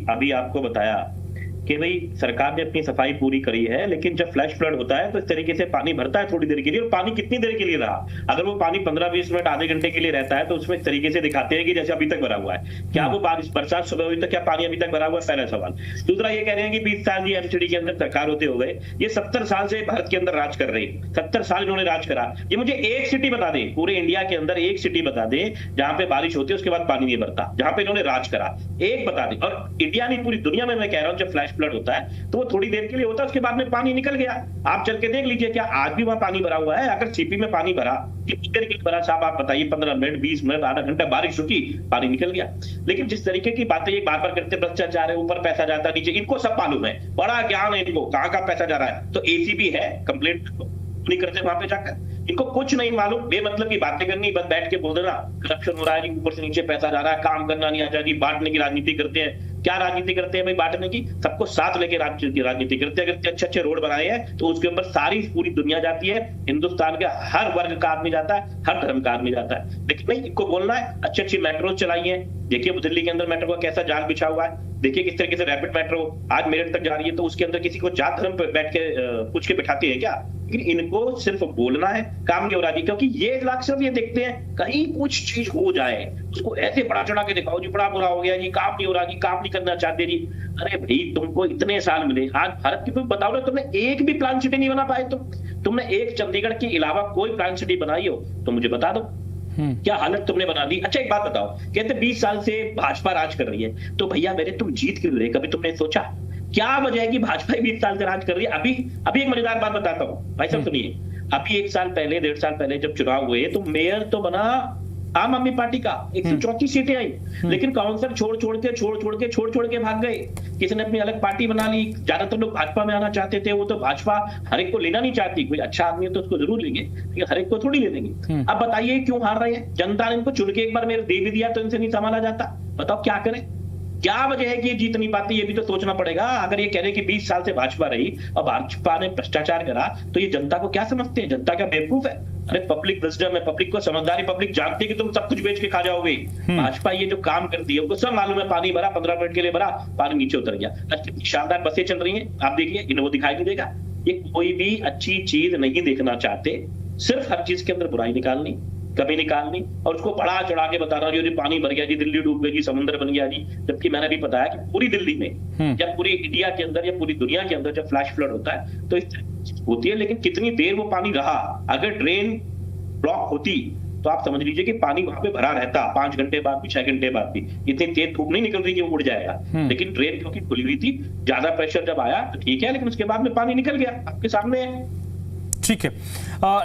अभी आपको बताया कि भाई सरकार ने अपनी सफाई पूरी करी है, लेकिन जब फ्लैश फ्लड होता है तो इस तरीके से पानी भरता है थोड़ी देर के लिए, और पानी कितनी देर के लिए रहा, अगर वो पानी 15-20 मिनट आधे घंटे के लिए रहता है तो उसमें इस तरीके से दिखाते हैं कि जैसे अभी तक भरा हुआ है। क्या वो बारिश बरसात सुबह हुई तो क्या पानी अभी तक भरा हुआ है? पहला सवाल। दूसरा ये कह रहे हैं कि 20 साल ये एमसीडी के अंदर सरकार होते हो गए, ये 70 साल से भारत के अंदर राज कर रही है, 70 साल इन्होंने राज करा। ये मुझे एक सिटी बता दें, पूरे इंडिया के अंदर एक सिटी बता दें जहां पे बारिश होती है उसके बाद पानी नहीं भरता, जहां पे इन्होंने राज करा, एक बता दें। और इंडिया नहीं, पूरी दुनिया में मैं कह रहा हूं, जब फ्लैश फ्लड होता है तो वो थोड़ी देर के लिए होता है, उसके बाद में पानी निकल गया। आप चल के देख लीजिए, क्या आज भी वहां पानी भरा हुआ है? अगर सीपी में पानी भरा, कितनी देर के लिए भरा साहब, आप बताइए? 15 मिनट, 20 मिनट, आधा घंटा, बारिश रुकी, पानी निकल गया। लेकिन जिस तरीके की बातें ये बार बार करते, भ्रष्टाचार है, ऊपर पैसा जाता है, नीचे, इनको सब मालूम है, बड़ा ज्ञान है इनको, कहां का पैसा जा रहा है। तो एसीबी है, कंप्लेंट नहीं करते वहां पे जाकर, इनको कुछ नहीं मालूम, बेमतलब की बातें करनी, बस बैठ के बोल देना करप्शन हो रहा है जी, ऊपर से नीचे पैसा जा रहा है, काम करना नहीं आता जी, बांटने की राजनीति करते हैं। क्या राजनीति करते हैं भाई? बांटने की, सबको साथ लेके राजनीति करते हैं। अगर अच्छे अच्छे रोड बनाए हैं तो उसके ऊपर सारी पूरी दुनिया जाती है, हिंदुस्तान के हर वर्ग का आदमी जाता है, हर धर्म का आदमी जाता है। लेकिन नहीं, इनको बोलना है अच्छी अच्छी मेट्रो चलाई है, देखिए दिल्ली के अंदर मेट्रो का कैसा जाल बिछा हुआ है, देखिए किस तरीके से रैपिड मेट्रो आज मेरठ तक जा रही है, तो उसके अंदर किसी को जात धर्म पे बैठ के पूछ के बिठाते हैं क्या? लेकिन इनको सिर्फ बोलना है, काम नहीं हो रहा जी, क्योंकि ये लोग सिर्फ ये देखते हैं कहीं कुछ चीज हो जाए, उसको ऐसे बड़ा चढ़ा के दिखाओ जी, बड़ा बुरा हो गया जी, काम नहीं हो रहा जी, काम नहीं करना चाहते जी। अरे भाई, तुमको इतने साल मिले, आज भारत की, तुम बताओ ना, तुमने एक भी प्लान सिटी नहीं बना पाए, तुमने एक चंडीगढ़ के अलावा कोई प्लान सिटी बनाई हो तो मुझे बता दो, क्या हालत तुमने बना दी। अच्छा एक बात बताओ, कहते 20 साल से भाजपा राज कर रही है, तो भैया मेरे तुम जीत क्यों रहे? कभी तुमने सोचा क्या वजह है कि भाजपा 20 साल से राज कर रही है? अभी एक मजेदार बात बताता हूँ भाई साहब, सुनिए। अभी 1 साल पहले, 1.5 साल पहले जब चुनाव हुए तो मेयर तो बना आम आदमी पार्टी का, 134 सीटें आई, लेकिन काउंसिलर छोड़ के भाग गए, किसी ने अपनी अलग पार्टी बना ली। ज्यादातर लोग भाजपा में आना चाहते थे, वो तो भाजपा हर एक को लेना नहीं चाहती, कोई अच्छा आदमी है तो उसको जरूर लेंगे, लेकिन हर एक को थोड़ी ले देंगे। अब बताइए क्यों हार रहे हैं? जनता ने इनको चुन के एक बार मेरे दे भी दिया तो इनसे नहीं संभाला जाता, बताओ क्या करें? क्या वजह है कि ये जीत नहीं पाती? ये भी तो सोचना पड़ेगा। अगर ये कह रहे कि 20 साल से भाजपा रही और भाजपा ने भ्रष्टाचार करा, तो ये जनता को क्या समझते हैं? जनता क्या बेवकूफ है? अरे पब्लिक विजडम है, पब्लिक को समझदारी, पब्लिक जानती है कि तुम सब कुछ बेच के खा जाओगे। भाजपा ये जो काम करती है, उनको सब मालूम है, पानी भरा, 15 मिनट के लिए भरा, पानी नीचे उतर गया। कितनी शानदार बसें चल रही हैं, आप देखिए, इन्हें वो दिखाई नहीं देगा। ये कोई भी अच्छी चीज नहीं देखना चाहते, सिर्फ हर चीज के अंदर बुराई निकालनी, कभी निकालनी, और उसको बड़ा चढ़ा के बताना जी पानी भर गया जी, दिल्ली डूब गई जी, समुद्र बन गया जी। जबकि मैंने भी बताया कि पूरी दिल्ली में, जब पूरी इंडिया के अंदर या पूरी दुनिया के अंदर जब फ्लैश फ्लड होता है तो इस होती है, लेकिन कितनी देर वो पानी रहा। अगर ड्रेन ब्लॉक होती तो आप समझ लीजिए कि पानी वहां पे भरा रहता 5 घंटे बाद भी, 6 घंटे बाद भी। इतनी तेज धूप नहीं निकल रही कि वो उड़ जाएगा, लेकिन ड्रेन क्योंकि खुली हुई थी, ज्यादा प्रेशर जब आया तो ठीक है, लेकिन उसके बाद में पानी निकल गया, आपके सामने है। ठीक है,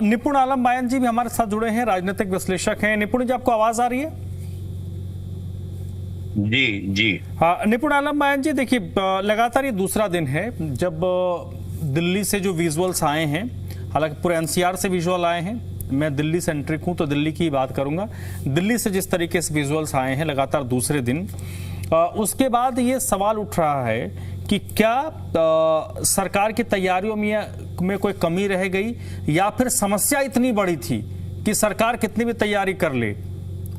निपुण आलम बायन जी भी हमारे साथ जुड़े हैं, राजनीतिक विश्लेषक हैं। निपुण जी, आपको आवाज आ रही है? जी। हाँ, निपुण आलम बायन जी, देखिए लगातार ये दूसरा दिन है जब दिल्ली से जो विजुअल्स आए हैं, हालांकि पूरे एनसीआर से विजुअल आए हैं, मैं दिल्ली सेंट्रिक हूं तो दिल्ली की बात करूंगा। दिल्ली से जिस तरीके से विजुअल्स आए हैं लगातार दूसरे दिन, उसके बाद ये सवाल उठ रहा है कि क्या सरकार की तैयारियों में कोई कमी रह गई, या फिर समस्या इतनी बड़ी थी कि सरकार कितनी भी तैयारी कर ले,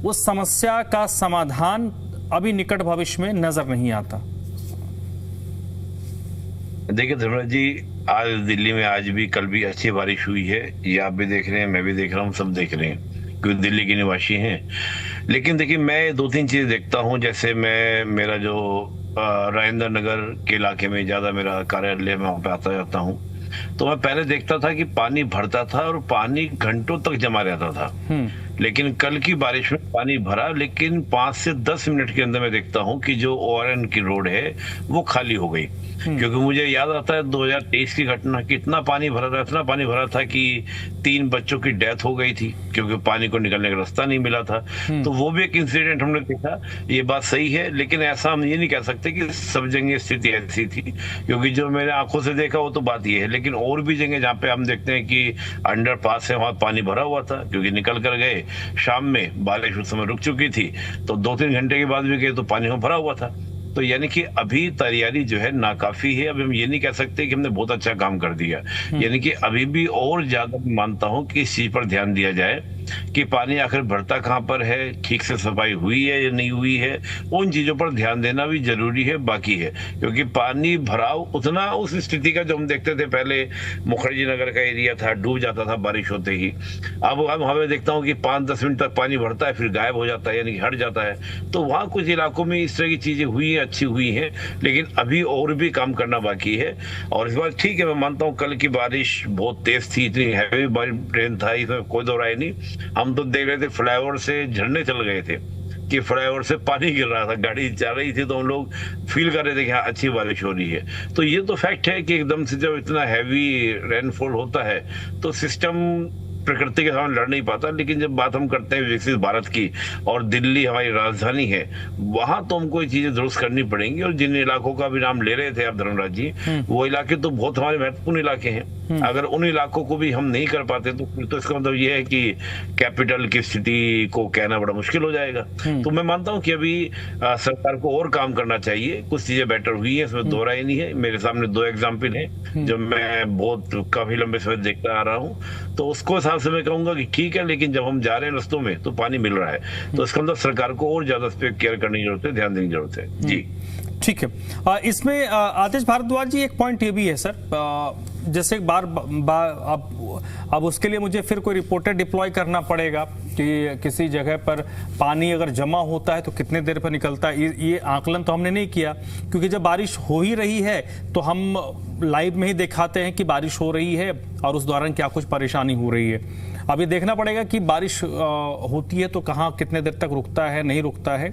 उस समस्या का समाधान अभी निकट भविष्य में नजर नहीं आता। देखिए धर्मराज जी, आज दिल्ली में आज भी कल भी अच्छी बारिश हुई है, ये आप भी देख रहे हैं, मैं भी देख रहा हूँ, सब देख रहे हैं क्योंकि दिल्ली के निवासी हैं। लेकिन देखिए, मैं 2-3 चीजें देखता हूँ। जैसे मेरा जो राजेंद्र नगर के इलाके में ज्यादा मेरा कार्यालय में वहां पे आता जाता हूँ, तो मैं पहले देखता था कि पानी भरता था और पानी घंटों तक जमा रहता था। लेकिन कल की बारिश में पानी भरा, लेकिन 5 से 10 मिनट के अंदर मैं देखता हूँ कि जो ORN की रोड है वो खाली हो गई। क्योंकि मुझे याद आता है 2023 की घटना, कितना पानी भरा था, इतना पानी भरा था कि 3 बच्चों की डेथ हो गई थी क्योंकि पानी को निकलने का रास्ता नहीं मिला था। तो वो भी एक इंसिडेंट हमने देखा। ये बात सही है, लेकिन ऐसा हम ये नहीं कह सकते कि सब जगह स्थिति ऐसी थी, क्योंकि जो मैंने आंखों से देखा वो तो बात ये है। लेकिन और भी जगह जहाँ पे हम देखते हैं कि अंडरपास है, वहां पानी भरा हुआ था, क्योंकि निकल कर गए शाम में, बारिश उस समय रुक चुकी थी, तो 2-3 घंटे के बाद भी गए तो पानी में भरा हुआ था। तो यानी कि अभी तैयारी जो है नाकाफी है। अभी हम ये नहीं कह सकते कि हमने बहुत अच्छा काम कर दिया, यानी कि अभी भी और ज्यादा मानता हूं कि इस चीज पर ध्यान दिया जाए कि पानी आखिर भरता कहाँ पर है, ठीक से सफाई हुई है या नहीं हुई है, उन चीजों पर ध्यान देना भी जरूरी है, बाकी है। क्योंकि पानी भराव उतना उस स्थिति का जो हम देखते थे पहले, मुखर्जी नगर का एरिया था, डूब जाता था बारिश होते ही। अब हमें देखता हूँ कि 5-10 मिनट तक पानी भरता है, फिर गायब हो जाता है, यानी हट जाता है। तो वहाँ कुछ इलाकों में इस तरह की चीजें हुई हैं, अच्छी हुई हैं, लेकिन अभी और भी काम करना बाकी है। और इस बार ठीक है, मैं मानता हूँ कल की बारिश बहुत तेज थी, इतनी हैवी रेन था, इसमें कोई दो राय नहीं। हम तो देख रहे थे फ्लाईओवर से झरने चल गए थे कि फ्लाईओवर से पानी गिर रहा था, गाड़ी जा रही थी तो हम लोग फील कर रहे थे कि हाँ अच्छी बारिश हो रही है। तो ये तो फैक्ट है कि एकदम से जब इतना हैवी रेनफॉल होता है तो सिस्टम प्रकृति के सामने लड़ नहीं पाता। लेकिन जब बात हम करते हैं विकसित भारत की, और दिल्ली हमारी राजधानी है, वहां तो हमको ये चीजें दुरुस्त करनी पड़ेंगी। और जिन इलाकों का भी नाम ले रहे थे आप धर्मराज जी, वो इलाके तो बहुत हमारे महत्वपूर्ण इलाके हैं। अगर उन इलाकों को भी हम नहीं कर पाते तो फिर तो इसका मतलब ये है कि कैपिटल की स्थिति को कहना बड़ा मुश्किल हो जाएगा। तो मैं मानता हूँ कि अभी सरकार को और काम करना चाहिए। कुछ चीजें बेटर हुई है, इसमें दो राय नहीं है। मेरे सामने 2 एग्जाम्पल है जो मैं बहुत काफी लंबे समय देखता आ रहा हूँ। तो उसको हिसाब से मैं कहूंगा कि ठीक है, लेकिन जब हम जा रहे हैं रस्तों में तो पानी मिल रहा है, तो इसका मतलब सरकार को और ज्यादा इस पर केयर करने की जरूरत है, ध्यान देने की जरूरत है। जी ठीक है। इसमें आतिश भारद्वाज जी एक पॉइंट ये भी है सर, जैसे अब उसके लिए मुझे फिर कोई रिपोर्टर डिप्लॉय करना पड़ेगा कि किसी जगह पर पानी अगर जमा होता है तो कितने देर पर निकलता है। ये आकलन तो हमने नहीं किया, क्योंकि जब बारिश हो ही रही है तो हम लाइव में ही दिखाते हैं कि बारिश हो रही है और उस दौरान क्या कुछ परेशानी हो रही है। अब ये देखना पड़ेगा कि बारिश होती है तो कहाँ कितने देर तक रुकता है, नहीं रुकता है।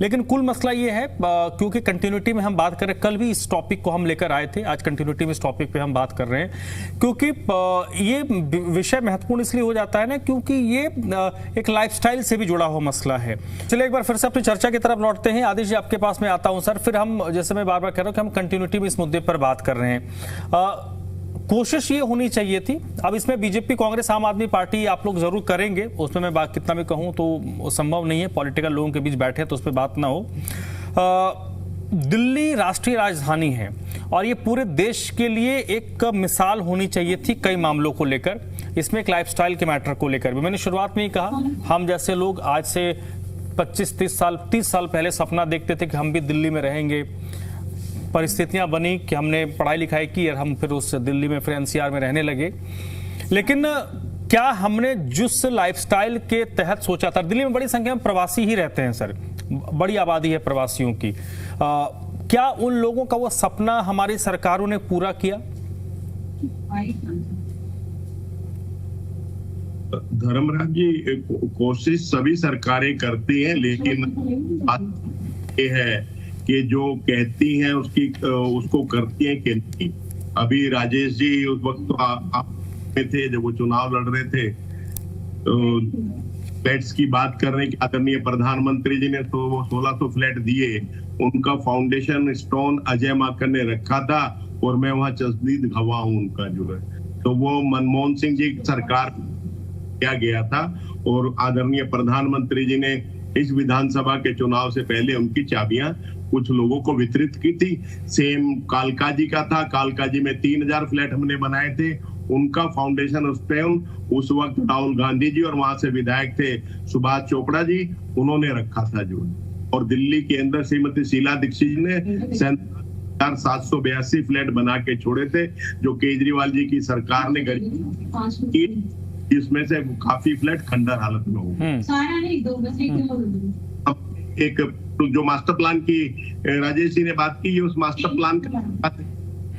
लेकिन कुल मसला ये है, क्योंकि कंटिन्यूटी में हम बात कर रहे हैं, कल भी इस टॉपिक को हम लेकर आए थे, आज कंटिन्यूटी में इस टॉपिक पे हम बात कर रहे हैं, क्योंकि ये विषय महत्वपूर्ण इसलिए हो जाता है ना, क्योंकि ये एक लाइफस्टाइल से भी जुड़ा हुआ मसला है। चलिए एक बार फिर से अपनी चर्चा की तरफ लौटते हैं। आदिश जी आपके पास में आता हूं सर, फिर हम, जैसे मैं बार बार कह रहा हूं कि हम कंटिन्यूटी में इस मुद्दे पर बात कर रहे हैं। कोशिश ये होनी चाहिए थी, अब इसमें बीजेपी, कांग्रेस, आम आदमी पार्टी आप लोग जरूर करेंगे, उसमें मैं बात कितना भी कहूं तो संभव नहीं है, पॉलिटिकल लोगों के बीच बैठे तो उस पर बात ना हो। दिल्ली राष्ट्रीय राजधानी है और ये पूरे देश के लिए एक मिसाल होनी चाहिए थी कई मामलों को लेकर, इसमें एक लाइफस्टाइल के मैटर को लेकर भी। मैंने शुरुआत में ही कहा, हम जैसे लोग आज से 25-30 साल पहले सपना देखते थे कि हम भी दिल्ली में रहेंगे। परिस्थितियां बनी कि हमने पढ़ाई लिखाई की और हम फिर उस दिल्ली में, फिर एनसीआर में रहने लगे। लेकिन क्या हमने जिस लाइफस्टाइल के तहत सोचा था, दिल्ली में बड़ी संख्या में प्रवासी ही रहते हैं सर, बड़ी आबादी है प्रवासियों की, क्या उन लोगों का वो सपना हमारी सरकारों ने पूरा किया? धर्मराज जी, कोशिश सभी सरकारें करती हैं, लेकिन बात ये है कि जो कहती हैं उसको करती हैं कि नहीं। अभी राजेश जी उस वक्त तो आप में थे जब वो चुनाव लड़ रहे थे, तो फ्लैट्स की बात करने की आदरणीय प्रधानमंत्री जी ने तो वो 1600 फ्लैट दिए, उनका फाउंडेशन स्टोन अजय माकन ने रखा था और मैं वहां चश्मदीद गवाह हूं उनका जो है। तो वो मनमोहन सिंह जी की सरकार किया गया था और आदरणीय प्रधानमंत्री जी ने इस विधानसभा के चुनाव से पहले उनकी चाबियां कुछ लोगों को वितरित की थी। सेम कालकाजी का था, कालकाजी में 3000 फ्लैट हमने बनाए थे, उनका फाउंडेशन स्टोन उस वक्त राहुल गांधी जी और वहां से विधायक थे सुभाष चोपड़ा जी, उन्होंने रखा था जो। और दिल्ली के अंदर श्रीमती शीला दीक्षित ने 782 फ्लैट बना के छोड़े थे, जो केजरीवाल जी की सरकार ने गरीब, जिसमें से काफी फ्लैट खंडर हालत में हो। एक जो मास्टर प्लान की राजेश जी ने बात की, ये उस मास्टर प्लान का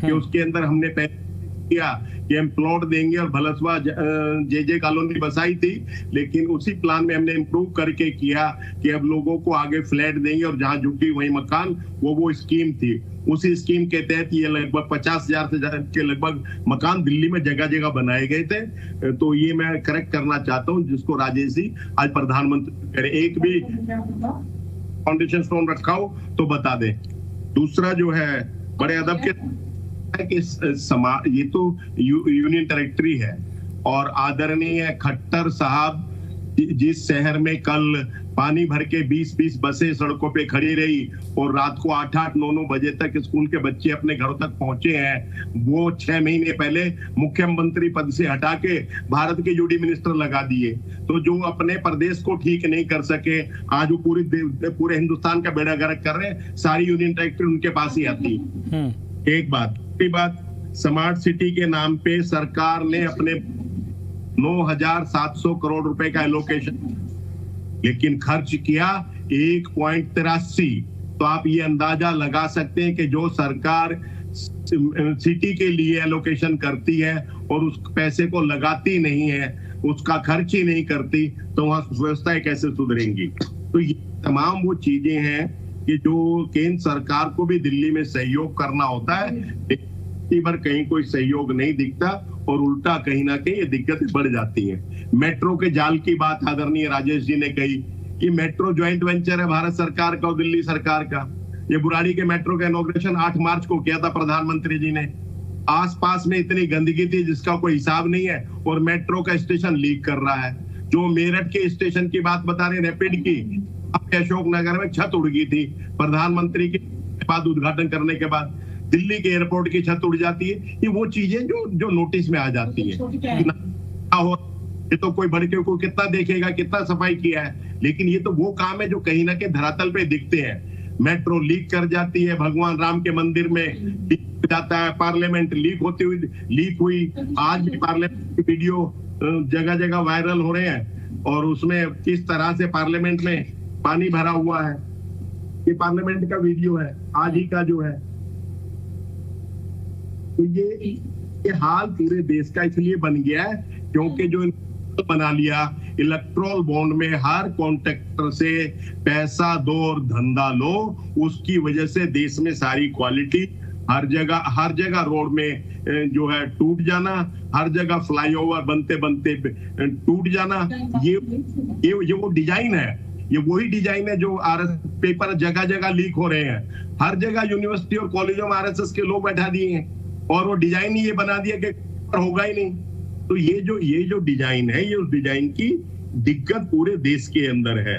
कि उसके अंदर हमने पहले किया कि हम प्लॉट देंगे और भलसवा जे कॉलोनी बसाई थी, लेकिन उसी प्लान में हमने इम्प्रूव करके किया कि अब लोगों को आगे फ्लैट देंगे और जहां झुकी वही मकान, वो स्कीम थी। उसी स्कीम के तहत ये लगभग 50,000 से ज्यादा के लगभग मकान दिल्ली में जगह जगह बनाए गए थे। तो ये मैं करेक्ट करना चाहता हूँ, जिसको राजेश जी आज प्रधानमंत्री करे, एक भी फाउंडेशन स्टोन रखा हो तो बता दे। दूसरा जो है बड़े अदब के कि ये तो यूनियन टेरिटरी है और आदरणीय खट्टर साहब जिस शहर में कल पानी भर के 20-20 बसें सड़कों पे खड़ी रही और रात को 8-8, 9-9 बजे तक स्कूल के बच्चे अपने घरों तक पहुंचे हैं, वो 6 महीने पहले मुख्यमंत्री पद से हटा के भारत के यूडी मिनिस्टर लगा दिए। तो जो अपने प्रदेश को ठीक नहीं कर सके, आज वो पूरे हिंदुस्तान का बेड़ा गर्क कर रहे हैं, सारी यूनियन टेरिटरी उनके पास ही आती है। एक बात स्मार्ट सिटी के नाम पे सरकार ने अपने 9,700 करोड़ रुपए का एलोकेशन, लेकिन खर्च किया 1.83। तो आप ये अंदाजा लगा सकते हैं कि जो सरकार सिटी के लिए एलोकेशन करती है और उस पैसे को लगाती नहीं है, उसका खर्च ही नहीं करती, तो वहां व्यवस्थाएं कैसे सुधरेंगी। तो ये तमाम वो चीजें हैं कि जो केंद्र सरकार को भी दिल्ली में सहयोग करना होता है, पर कहीं कोई सहयोग नहीं दिखता और उल्टा कहीं ना कहीं ये दिक्कतें बढ़ जाती हैं। मेट्रो के जाल की बात आदरणीय राजेश जी ने कही कि मेट्रो ज्वाइंट वेंचर है भारत सरकार का और दिल्ली सरकार का। ये बुराड़ी के मेट्रो का इनॉग्रेशन 8 मार्च को किया था प्रधानमंत्री जी ने। आसपास में इतनी गंदगी थी जिसका कोई हिसाब नहीं है और मेट्रो का स्टेशन लीक कर रहा है। जो मेरठ के स्टेशन की बात बता रहे रैपिड की, अशोक नगर में छत उड़ गई थी प्रधानमंत्री के बाद, उद्घाटन करने के बाद दिल्ली के एयरपोर्ट की छत उड़ जाती है। ये वो चीजें जो नोटिस में आ जाती है। ये तो कोई बढ़ के कोई कितना देखेगा, कितना सफाई किया है, लेकिन ये तो वो काम है जो कहीं ना कहीं धरातल पे दिखते हैं। मेट्रो लीक कर जाती है, भगवान राम के मंदिर में लीक जाता है, पार्लियामेंट लीक हुई। आज भी पार्लियामेंट की वीडियो जगह जगह वायरल हो रहे हैं और उसमें किस तरह से पार्लियामेंट में पानी भरा हुआ है। ये पार्लियामेंट का वीडियो है आज ही का जो है। तो ये हाल पूरे देश का इसलिए बन गया है क्योंकि जो बना लिया इलेक्ट्रल बॉन्ड में हर कॉन्ट्रैक्टर से पैसा दो और धंधा लो, उसकी वजह से देश में सारी क्वालिटी हर जगह रोड में जो है टूट जाना, हर जगह फ्लाईओवर बनते बनते टूट जाना। ये वो डिजाइन है, ये वही डिजाइन है जो पेपर जगह जगह लीक हो रहे हैं। हर जगह यूनिवर्सिटी और कॉलेजों में आरएसएस के लोग बैठा दिए हैं और वो डिजाइन ही ये बना दिया कि होगा ही नहीं। तो ये जो डिजाइन है, ये उस डिजाइन की दिक्कत पूरे देश के अंदर है।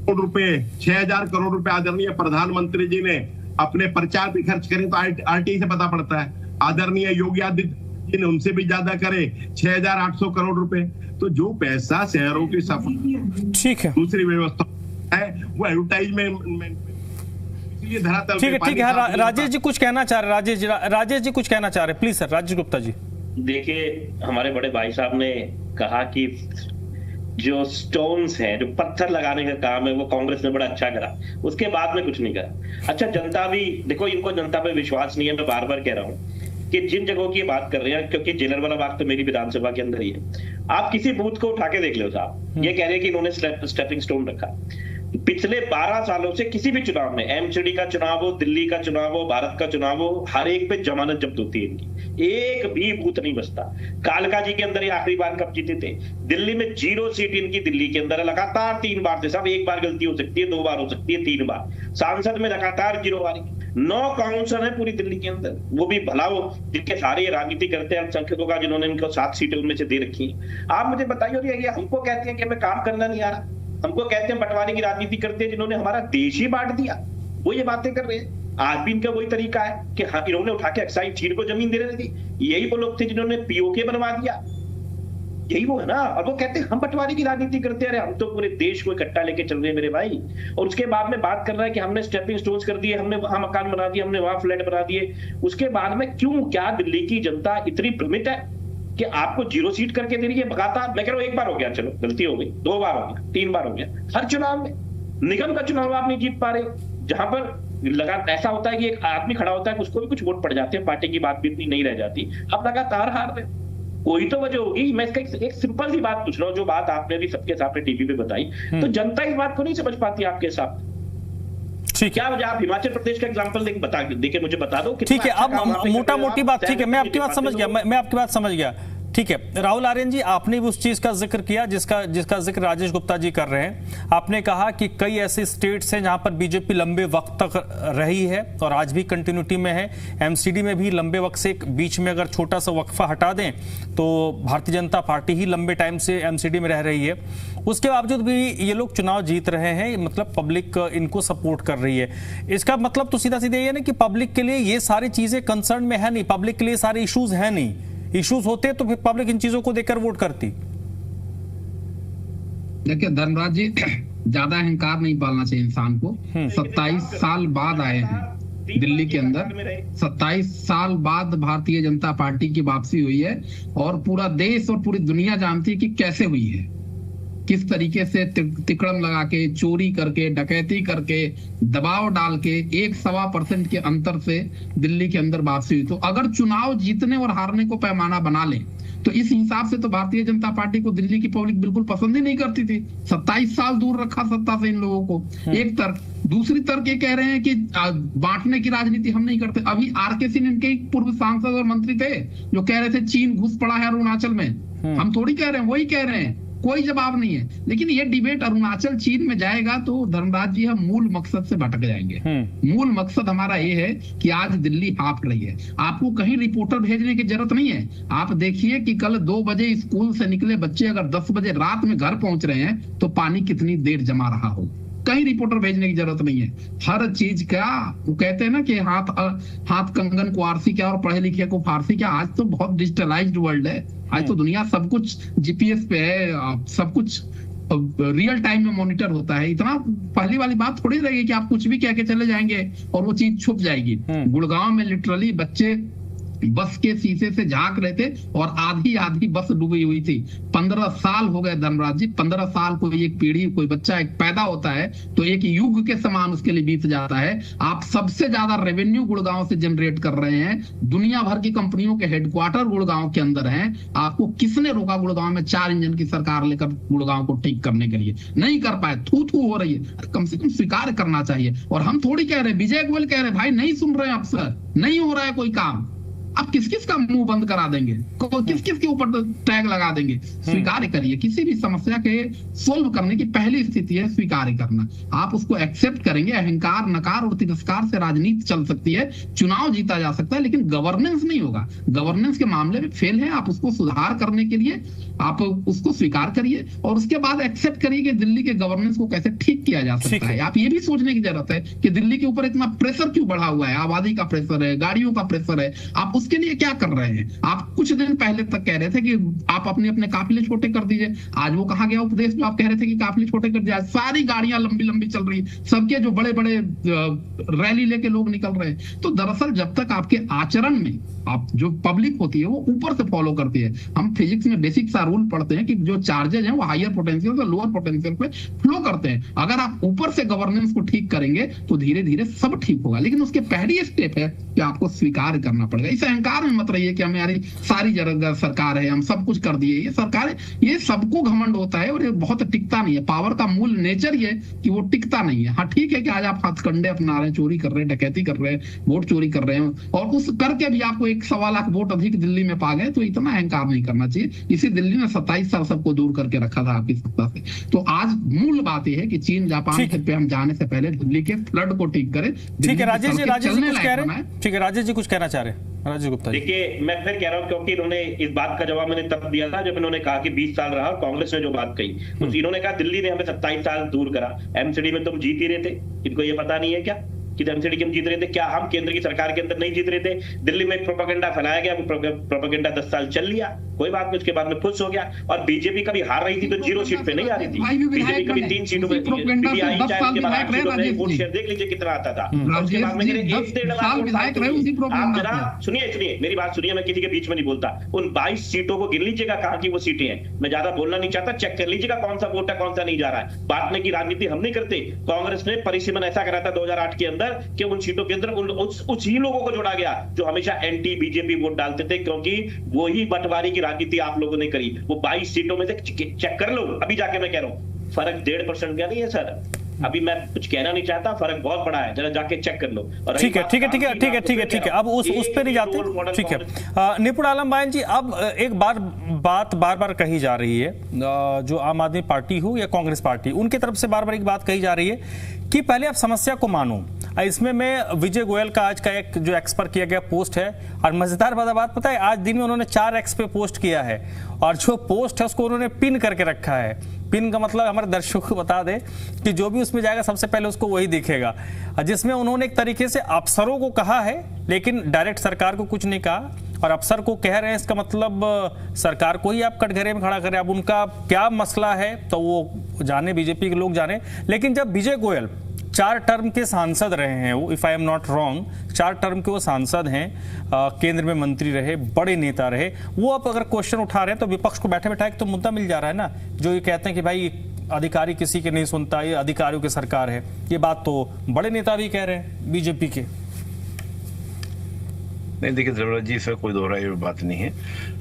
करोड़ रुपए, 6,000 करोड़ रुपए आदरणीय प्रधानमंत्री जी ने अपने प्रचार पे खर्च करे तो आरटीआई से पता पड़ता है। आदरणीय योगी आदित्यनाथ जी ने उनसे भी ज्यादा करे, 6,800 करोड़ रुपए। तो जो पैसा शहरों की सफाई, ठीक है, दूसरी व्यवस्था है, वो एडवर्टाइजमेंट ठीक है। राजेश जी कुछ कहना चाह रहे, राजेश जी कुछ कहना चाह रहे, प्लीज सर। राजेश गुप्ता जी। देखिए, हमारे बड़े भाई साहब ने कहा कि जो स्टोन्स हैं, जो पत्थर लगाने का काम है, वो कांग्रेस ने बड़ा अच्छा करा, उसके बाद में कुछ नहीं करा। अच्छा, जनता भी देखो, इनको जनता पे विश्वास नहीं है। मैं बार बार कह रहा हूँ कि जिन जगहों की बात कर रहे हैं, क्योंकि जेलर वाला बात तो मेरी विधानसभा के अंदर ही है। आप किसी बूथ को उठा के देख लो साहब, ये कह रहे हैं कि इन्होंने स्टेपिंग स्टोन रखा। पिछले 12 सालों से किसी भी चुनाव में, एमसीडी का चुनाव हो, दिल्ली का चुनाव हो, भारत का चुनाव हो, हर एक पे जमानत जब्त होती है इनकी, एक भी बूथ नहीं बचता। कालका जी के अंदर ये आखिरी बार कब जीते थे? दिल्ली में 0 सीट इनकी दिल्ली के अंदर लगातार 3 बार थे साहब। 1 बार गलती हो सकती है, 2 बार हो सकती है, 3 बार। सांसद में लगातार 0 बारी। 9 काउंसिल है पूरी दिल्ली के अंदर, वो भी भला हो जिनके सारे राजनीति करते हैं अल्पसंख्यकों का, जिन्होंने इनको 7 सीटें उनमें से दे रखी है। आप मुझे बताइए, ये हमको कहते हैं कि हमें काम करना नहीं आ रहा, हमको कहते हैं बंटवारे की राजनीति करते हैं, जिन्होंने हमारा देश ही बांट दिया, वो ये बातें कर रहे हैं। आज भी इनका वही तरीका है कि इन्होंने उठा के एक्साइज चीन को जमीन दे रहे थे। यही वो लोग थे जिन्होंने पीओके बनवा दिया, यही वो है ना। और वो कहते हैं हम बंटवारे की राजनीति करते हैं। अरे हम तो पूरे देश को इकट्ठा लेके चल रहे हैं मेरे भाई। और उसके बाद में बात कर रहा है कि हमने स्टेपिंग स्टोन्स कर दिए, हमने वहां मकान बना दिए, हमने वहां फ्लैट बना दिए। उसके बाद में क्यों, क्या दिल्ली की जनता इतनी भ्रमित है कि आपको 0 सीट करके दे रही है लगातार? मैं कह रहा हूं 1 बार हो गया, चलो गलती हो गई, 2 बार हो गया, 3 बार हो गया। हर चुनाव में, निगम का चुनाव आप नहीं जीत पा रहे, जहां पर लगातार ऐसा होता है कि एक आदमी खड़ा होता है, उसको भी कुछ वोट पड़ जाते हैं, पार्टी की बात भी इतनी नहीं रह जाती। अब लगातार हार रहे, कोई तो वजह होगी। मैं इसका एक सिंपल सी बात पूछ रहा हूँ, जो बात आपने भी सबके सामने टीवी पे बताई, तो जनता इस बात को नहीं समझ पाती आपके साथ। क्या वजह? आप हिमाचल प्रदेश का एग्जांपल देके मुझे बता दो। ठीक है, अब मोटा मोटी बात, ठीक है, मैं आपकी बात समझ गया, मैं आपकी बात समझ गया। ठीक है राहुल आर्यन जी, आपने भी उस चीज का जिक्र किया जिसका जिक्र राजेश गुप्ता जी कर रहे हैं। आपने कहा कि कई ऐसे स्टेट्स हैं जहां पर बीजेपी लंबे वक्त तक रही है और आज भी कंटिन्यूटी में है। एमसीडी में भी लंबे वक्त से बीच में अगर छोटा सा वक्फा हटा दें तो भारतीय जनता पार्टी ही लंबे टाइम से एमसीडी में रह रही है। उसके बावजूद भी ये लोग चुनाव जीत रहे हैं, मतलब पब्लिक इनको सपोर्ट कर रही है। इसका मतलब तो सीधा सीधा ये है ना कि पब्लिक के लिए ये सारी चीजें कंसर्न में है नहीं, पब्लिक के लिए सारे इश्यूज है नहीं। इश्यूज होते तो फिर पब्लिक इन चीजों को देखकर वोट करती। देखिए धर्मराज जी, ज्यादा अहंकार नहीं पालना चाहिए इंसान को। 27 साल बाद आए हैं दिल्ली के अंदर, 27 साल बाद भारतीय जनता पार्टी की वापसी हुई है और पूरा देश और पूरी दुनिया जानती है कि कैसे हुई है, किस तरीके से तिकड़म लगा के, चोरी करके, डकैती करके, दबाव डाल के 1-1.25% के अंतर से दिल्ली के अंदर वापसी हुई। तो अगर चुनाव जीतने और हारने को पैमाना बना लें तो इस हिसाब से तो भारतीय जनता पार्टी को दिल्ली की पब्लिक बिल्कुल पसंद ही नहीं करती थी। 27 साल दूर रखा सत्ता से इन लोगों को, एक तर्क। दूसरी तर्क ये कह रहे हैं कि बांटने की राजनीति हम नहीं करते। अभी आरके सिंह इनके पूर्व सांसद और मंत्री थे जो कह रहे थे चीन घुस पड़ा है अरुणाचल में। हम थोड़ी कह रहे हैं, वही कह रहे हैं, कोई जवाब नहीं है। लेकिन ये डिबेट अरुणाचल चीन में जाएगा तो धर्मराज जी हम मूल मकसद से भटक जाएंगे। मूल मकसद हमारा ये है कि आज दिल्ली हाँफ रही है। आपको कहीं रिपोर्टर भेजने की जरूरत नहीं है। आप देखिए कि कल 2 बजे स्कूल से निकले बच्चे अगर 10 बजे रात में घर पहुंच रहे हैं तो पानी कितनी देर जमा रहा हो। कहीं रिपोर्टर भेजने की जरूरत नहीं है। हर चीज का वो कहते हैं ना कि हाथ कंगन को आरसी क्या और पढ़े लिखे को फारसी क्या। आज तो बहुत डिजिटलाइज्ड वर्ल्ड है। आज तो दुनिया सब कुछ जीपीएस पे है, सब कुछ रियल टाइम में मॉनिटर होता है। इतना पहली वाली बात थोड़ी रहेगी कि आप कुछ भी कह के चले जाएंगे और वो चीज छुप जाएगी। गुड़गांव में लिटरली बच्चे बस के शीशे से झांक रहे थे और आधी बस डूबी हुई थी। 15 साल हो गए धर्मराज जी। 15 साल कोई एक पीढ़ी, कोई बच्चा एक पैदा होता है तो एक युग के समान उसके लिए बीत जाता है। आप सबसे ज्यादा रेवेन्यू गुड़गांव से जनरेट कर रहे हैं। दुनिया भर की कंपनियों के हेडक्वार्टर गुड़गांव के अंदर हैं। आपको किसने रोका गुड़गांव में 4 इंजन की सरकार लेकर गुड़गांव को ठीक करने के लिए? नहीं कर पाए। थू हो रही है। कम से कम स्वीकार करना चाहिए। और हम थोड़ी कह रहे हैं, विजय गोयल कह रहे हैं भाई नहीं सुन रहे हैं अफसर, नहीं हो रहा है कोई काम। आप किस किस का मुंह बंद करा देंगे, किस किस के ऊपर टैग लगा देंगे? स्वीकार करिए। किसी भी समस्या के सोल्व करने की पहली स्थिति है स्वीकार करना। आप उसको एक्सेप्ट करेंगे। अहंकार, नकार और तिरस्कार से राजनीति चल सकती है, चुनाव जीता जा सकता है, लेकिन गवर्नेंस नहीं होगा। गवर्नेंस के मामले में फेल है। आप उसको सुधार करने के लिए आप उसको स्वीकार करिए और उसके बाद एक्सेप्ट करिए कि दिल्ली के गवर्नेंस को कैसे ठीक किया जा सकता है। आप ये भी सोचने की जरूरत है कि दिल्ली के ऊपर इतना प्रेशर क्यों बढ़ा हुआ है। आबादी का प्रेशर है, गाड़ियों का प्रेशर है। आप उसके लिए क्या कर रहे हैं? आप कुछ दिन पहले तक कह रहे थे कि आप अपने काफिले छोटे कर दीजिए। आज वो कहा गया उपदेश जो आप कह रहे थे कि काफिले छोटे कर दिया। सारी गाड़ियां लंबी लंबी चल रही, सबके जो बड़े बड़े रैली लेके लोग निकल रहे हैं। तो दरअसल जब तक आपके आचरण में आप जो पब्लिक होती है वो ऊपर से फॉलो करती है। हम फिजिक्स में बेसिक सा रूल पढ़ते हैं कि जो चार्जेज हैं वो हायर पोटेंशियल से लोअर पोटेंशियल पे फ्लो करते हैं। अगर आप ऊपर से गवर्नेंस को ठीक करेंगे तो धीरे धीरे सब ठीक होगा। लेकिन उसके पहली स्टेप है कि आपको स्वीकार करना पड़ेगा। इस अहंकार में मत रहिए कि हमारी सारी जगह सरकार है, हम सब कुछ कर दिए। ये सरकार, ये सबको घमंड होता है और ये बहुत टिकता नहीं है। पावर का मूल नेचर ये कि वो टिकता नहीं है। हाँ ठीक है कि आज आप हथकंडे अपना रहे हैं, चोरी कर रहे हैं, डकैती कर रहे हैं, वोट चोरी कर रहे हैं और उस करके भी आपको 1-1.25 लाख वोट अधिक दिल्ली में पा गए, तो इतना अहंकार नहीं करना चाहिए। इसी दिल्ली ने 27 साल सबको दूर करके रखा था आपकी सत्ता से। तो आज मूल बात यह है कि चीन जापान पे हम जाने से पहले दिल्ली के फ्लड को ठीक करें। ठीक है राजेश जी, ठीक है राजेश जी कुछ कहना चाह रहे हैं? राजेश गुप्ता, देखिए मैं फिर कह रहा हूँ क्योंकि इन्होंने इस बात का जवाब मैंने तब दिया था जब इन्होंने कहा कि 20 साल रहा। कांग्रेस ने जो बात कही तो इन्होंने कहा दिल्ली ने हमें 27 साल दूर करा, एमसीडी में तुम जीत ही रहे थे। इनको ये पता नहीं है क्या कि एमसीडी के हम जीत रहे थे? क्या हम केंद्र की सरकार के अंदर नहीं जीत रहे थे? दिल्ली में प्रोपेगेंडा फैलाया गया, प्रोपेगेंडा 10 साल चल लिया, कोई बात नहीं, उसके बाद में खुश हो गया। और बीजेपी कभी हार रही थी तो 0 सीट पे नहीं आ रही थी। बीजेपी कभी 3 सीटों पे वोट शेयर देख लीजिए कितना आता था। उसके बाद में 1-1.5 लाख। सुनिए मेरी बात सुनिए, मैं किसी के बीच में नहीं बोलता। उन 22 सीटों को गिन लीजिएगा कहां की वो सीटें हैं। मैं ज्यादा बोलना नहीं चाहता, चेक कर लीजिएगा कौन सा वोट है कौन सा नहीं जा रहा है। बांटने की राजनीति हम नहीं करते। कांग्रेस ने परिसीमन ऐसा करा था 2008 के अंदर कि उन सीटों के अंदर उस ही लोगों को जोड़ा गया जो हमेशा एंटी बीजेपी वोट डालते थे, क्योंकि वो ही बंटवारे की राजनीति आप लोगों ने करी। वो 22 सीटों में से चेक कर लो, अभी जाके मैं कह रहा हूं फर्क 1.5% का नहीं है सर, अभी मैं कुछ कहना नहीं चाहता, फर्क बहुत बड़ा है, जरा जाके चेक कर लो। ठीक है, अब उस पे नहीं जाते। ठीक है निपुण आलम बयान जी, अब एक बात बार कही जा रही है, जो आम आदमी पार्टी हो या कांग्रेस पार्टी, उनकी तरफ से बार एक बात कही जा रही है कि पहले आप समस्या को मानो। इसमें मैं विजय गोयल का आज का एक जो एक्स पर किया गया पोस्ट है, और मजेदार बात पता है, आज दिन में उन्होंने 4 एक्स पे पोस्ट किया है, और जो पोस्ट है उसको उन्होंने पिन करके रखा है। पिन का मतलब हमारे दर्शकों को बता दे कि जो भी उसमें जाएगा सबसे पहले उसको वही दिखेगा, जिसमें उन्होंने एक तरीके से अफसरों को कहा है, लेकिन डायरेक्ट सरकार को कुछ नहीं कहा, और अफसर को कह रहे हैं, इसका मतलब सरकार को ही आप कटघरे में खड़ा करें। अब उनका क्या मसला है तो वो जाने, बीजेपी के लोग जाने। लेकिन जब विजय गोयल 4 टर्म के सांसद रहे हैं, वो if I am not wrong 4 term के वो सांसद हैं, केंद्र में मंत्री रहे, बड़े नेता रहे, वो अब अगर क्वेश्चन उठा रहे हैं तो विपक्ष को बैठे बैठा एक तो मुद्दा मिल जा रहा है ना, जो ये कहते हैं कि भाई अधिकारी किसी के नहीं सुनता, ये अधिकारियों की सरकार है। ये बात तो बड़े नेता भी कह रहे हैं बीजेपी के। नहीं देखिए जरूरत जी, इसमें कोई दोहराई बात नहीं है।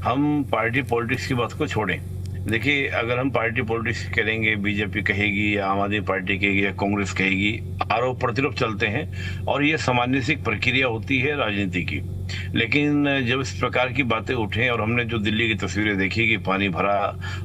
हम पार्टी पॉलिटिक्स की बात को छोड़ें। देखिए अगर हम पार्टी पॉलिटिक्स करेंगे, बीजेपी कहेगी या आम आदमी पार्टी कहेगी या कांग्रेस कहेगी, आरोप प्रत्यारोप चलते हैं और ये सामान्य सी प्रक्रिया होती है राजनीति की। लेकिन जब इस प्रकार की बातें उठें और हमने जो दिल्ली की तस्वीरें देखी कि पानी भरा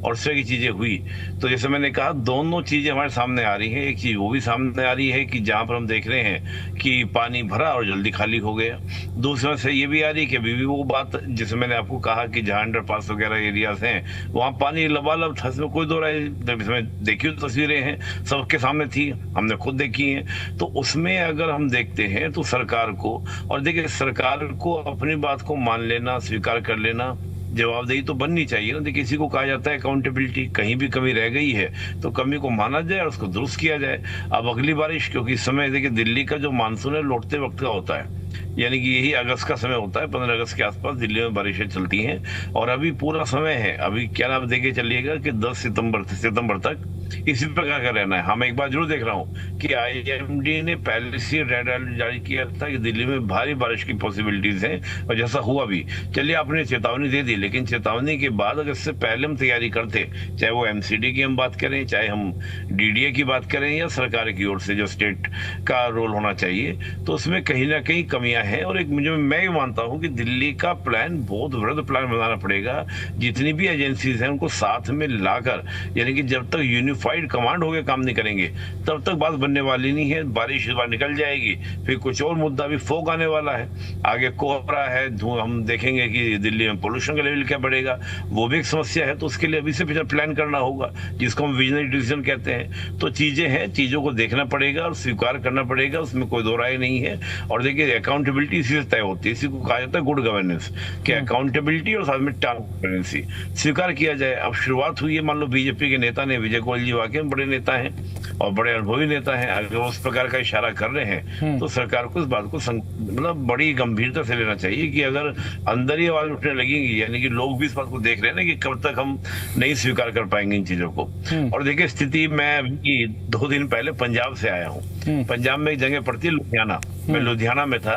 और इस तरह की चीजें हुई, तो जैसे मैंने कहा दोनों चीजें हमारे सामने आ रही हैं। एक चीज वो भी सामने आ रही है कि जहां पर हम देख रहे हैं कि पानी भरा और जल्दी खाली हो गया। दूसरा से ये भी आ रही है कि अभी भी वो बात जैसे मैंने आपको कहा कि जहां अंडरपास वगैरह एरियाज हैं वहां पानी लबालब था, इसमें कोई दो राय, इसमें देखी हुई तस्वीरें हैं, सबके सामने थी, हमने खुद देखी हैं। तो उसमें अगर हम देखते हैं तो सरकार को, और देखिए सरकार को अपनी बात को मान लेना, स्वीकार कर लेना, जवाबदेही तो बननी चाहिए ना। देखिए किसी को कहा जाता है अकाउंटेबिलिटी, कहीं भी कमी रह गई है तो कमी को माना जाए और उसको दुरुस्त किया जाए। अब अगली बारिश, क्योंकि इस समय देखिए दिल्ली का जो मानसून है लौटते वक्त का होता है, यानी कि यही अगस्त का समय होता है, 15 अगस्त के आसपास दिल्ली में बारिशें चलती हैं और अभी पूरा समय है। अभी क्या नाम देखे चलिएगा कि 10 सितंबर तक इसी प्रकार का रहना है। हम एक बार जरूर देख रहा हूँ कि IMD ने पहले से रेड अलर्ट जारी किया था कि दिल्ली में भारी बारिश की पॉसिबिलिटीज हैं, और जैसा हुआ भी। चलिए आपने चेतावनी दे दी, लेकिन चेतावनी के बाद अगर इससे पहले हम तैयारी करते, चाहे वो MCD की हम बात करें, चाहे हम DDA की बात करें या सरकार की ओर से जो स्टेट का रोल होना चाहिए, तो उसमें कहीं ना कहीं कमियां हैं। और एक मैं भी मानता हूं कि दिल्ली का प्लान बहुत वृहद प्लान बनाना पड़ेगा। जितनी भी एजेंसीज हैं उनको साथ में लाकर, यानी कि जब तक यूनिफाइड कमांड होकर काम नहीं करेंगे तब तक बात बनने वाली नहीं है। बारिश इस बार निकल जाएगी, फिर कुछ और मुद्दा भी फोक आने वाला है, आगे कोहरा है, हम देखेंगे कि दिल्ली में पोल्यूशन का लेवल क्या बढ़ेगा, वो भी एक समस्या है। तो उसके लिए अभी से प्लान करना होगा, जिसको हम विजनरी डिसीजन कहते हैं। तो चीजें हैं, चीजों को देखना पड़ेगा और स्वीकार करना पड़ेगा, उसमें कोई दो राय नहीं है। और देखिए अकाउंटेबिलिटी इसी से तय होती है, इसी को कहा जाता है गुड गवर्नेंस, कि अकाउंटेबिलिटी और साथ में ट्रांसपेरेंसी स्वीकार किया जाए। अब शुरुआत हुई है, मान लो बीजेपी के नेता ने, विजय गोयल जी वाकई में बड़े नेता हैं और बड़े अनुभवी नेता हैं, अगर उस प्रकार का इशारा कर रहे हैं तो सरकार को इस बात को मतलब बड़ी गंभीरता से लेना चाहिए कि अगर अंदर ही आवाज उठने लगेंगी, यानी कि लोग भी इस बात को देख रहे हैं ना कि कब तक हम नहीं स्वीकार कर पाएंगे इन चीजों को। और देखिए स्थिति, मैं 2 दिन पहले पंजाब से आया हूँ। पंजाब में एक जगह पड़ती है लुधियाना, मैं लुधियाना में था,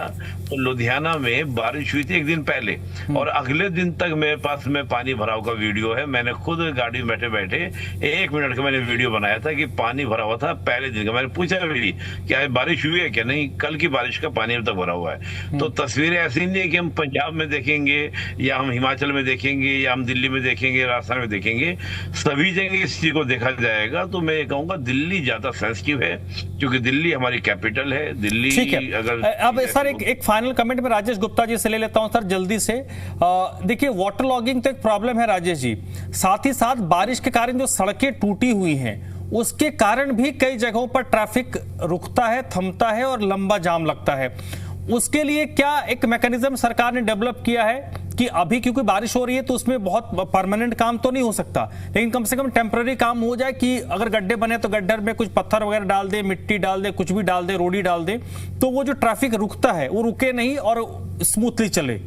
तो लुधियाना में बारिश हुई थी एक दिन पहले और अगले दिन तक मेरे पास में पानी भराव का वीडियो है। मैंने खुद गाड़ी में बैठे बैठे 1 मिनट का मैंने वीडियो बनाया था कि पानी भरा हुआ था पहले दिन का। मैंने पूछा भी क्या बारिश हुई है क्या, नहीं, कल की बारिश का पानी अब तक भरा हुआ है। तो तस्वीरें ऐसी नहीं है कि हम पंजाब में देखेंगे या हम हिमाचल में देखेंगे या हम दिल्ली में देखेंगे, राजस्थान में देखेंगे, सभी जगह इस चीज को देखा जाएगा। तो मैं ये कहूंगा दिल्ली ज्यादा सेंसिटिव है क्योंकि दिल्ली हमारी कैपिटल है। दिल्ली अगर अब सर एक फाइनल कमेंट में राजेश गुप्ता जी से ले लेता हूं सर जल्दी से। देखिए वाटर लॉगिंग तो एक प्रॉब्लम है राजेश जी, साथ ही साथ बारिश के कारण जो सड़कें टूटी हुई हैं उसके कारण भी कई जगहों पर ट्रैफिक रुकता है, थमता है और लंबा जाम लगता है। उसके लिए क्या एक मैकेनिज्म सरकार ने डेवलप किया है कि अभी क्योंकि बारिश हो रही है तो उसमें बहुत परमानेंट काम तो नहीं हो सकता, लेकिन कम से कम टेम्पररी काम हो जाए कि अगर गड्ढे बने तो गड्ढे में कुछ पत्थर वगैरह डाल दे, मिट्टी डाल दे, कुछ भी डाल दे, रोड़ी डाल दे, तो वो जो ट्रैफिक रुकता है वो रुके नहीं और स्मूथली चले।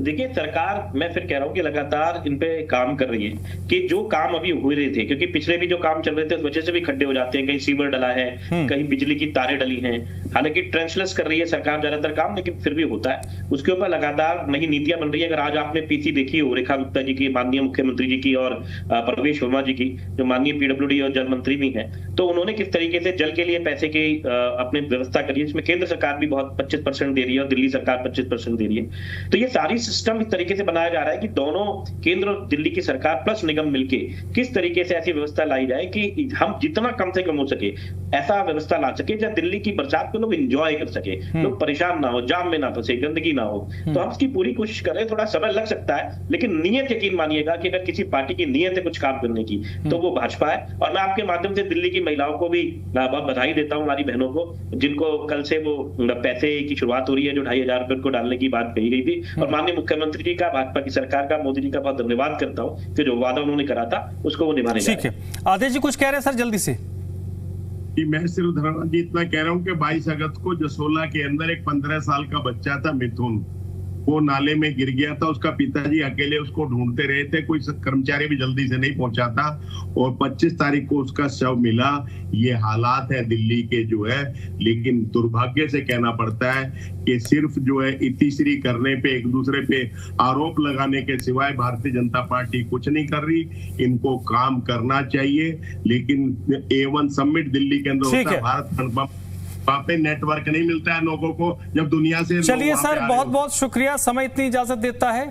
देखिए सरकार, मैं फिर कह रहा हूँ कि लगातार इन पे काम कर रही है कि जो काम अभी हो रहे थे, क्योंकि पिछले भी जो काम चल रहे थे उस वजह से भी खड्डे हो जाते हैं, कहीं सीवर डला है, कहीं बिजली की तारें डली हैं, हालांकि ट्रेंचलेस कर रही है सरकार ज्यादातर काम, लेकिन फिर भी होता है। उसके ऊपर लगातार नई नीतियां बन रही है। अगर आज आपने पीसी देखी हो रेखा गुप्ता जी की, माननीय मुख्यमंत्री जी की, और प्रवेश वर्मा जी की, जो माननीय पीडब्ल्यूडी और जल मंत्री भी हैं, तो उन्होंने किस तरीके से जल के लिए पैसे की अपने व्यवस्था करी है, जिसमें केंद्र सरकार भी बहुत 25% दे रही है और दिल्ली सरकार 25% दे रही है। तो ये सारी सिस्टम इस तरीके से बनाया जा रहा है कि दोनों केंद्र और दिल्ली की सरकार प्लस निगम मिलके किस तरीके से ऐसी व्यवस्था लाई जाए कि हम जितना कम से कम हो सके ऐसा व्यवस्था ला सके जहाँ दिल्ली की बरसात को लोग एंजॉय कर सके, लोग परेशान ना हो, जाम में ना फंसे, गंदगी ना हो। तो हम इसकी पूरी कोशिश करें। थोड़ा समय लग सकता है, लेकिन नियत यकीन मानिएगा कि अगर किसी पार्टी की नियत है कुछ काम करने की तो वो भाजपा है। और मैं आपके माध्यम से दिल्ली की महिलाओं को भी बहुत बधाई देता हूँ, हमारी बहनों को, जिनको कल से वो पैसे की शुरुआत हो रही है, जो 2,500 रुपए को डालने की बात कही गई थी। और माननीय मुख्यमंत्री जी का, भाजपा की सरकार का, मोदी जी का बहुत धन्यवाद करता हूँ कि जो वादा उन्होंने करा था उसको वो निभाने। ठीक है, आदेश जी कुछ कह रहे हैं सर जल्दी से? कि मैं सिर्फ धन्यवाद जी इतना कह रहा हूँ कि 22 अगस्त को जसोला के अंदर एक 15 साल का बच्चा था मिथुन, वो नाले में गिर गया था। उसका पिताजी अकेले उसको ढूंढते रहे थे, कोई कर्मचारी भी जल्दी से नहीं पहुंचा था, और 25 तारीख को उसका शव मिला। ये हालात है दिल्ली के जो है, लेकिन दुर्भाग्य से कहना पड़ता है कि सिर्फ जो है इतिश्री करने पे, एक दूसरे पे आरोप लगाने के सिवाय भारतीय जनता पार्टी कुछ नहीं कर रही। इनको काम करना चाहिए। लेकिन A1 समिट दिल्ली के अंदर होता है, भारत वहाँ पे नेटवर्क नहीं मिलता है लोगों को जब दुनिया से। चलिए सर, बहुत बहुत शुक्रिया, समय इतनी इजाजत देता है।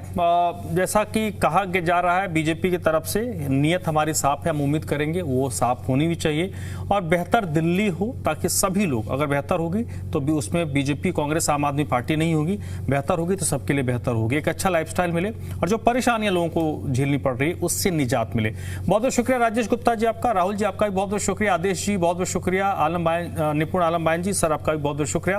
जैसा कि कहा जा रहा है बीजेपी की तरफ से, नियत हमारी साफ है, हम उम्मीद करेंगे वो साफ होनी भी चाहिए और बेहतर दिल्ली हो, ताकि सभी लोग, अगर बेहतर होगी तो भी उसमें बीजेपी, कांग्रेस, आम आदमी पार्टी नहीं होगी, बेहतर होगी तो सबके लिए बेहतर होगी, एक अच्छा लाइफस्टाइल मिले और जो परेशानियां लोगों को झेलनी पड़ रही है उससे निजात मिले। बहुत बहुत शुक्रिया राजेश गुप्ता जी आपका, राहुल जी आपका भी बहुत बहुत शुक्रिया, आदेश जी बहुत बहुत शुक्रिया, निपुण आलम बायन जी सर आपका भी बहुत बहुत शुक्रिया।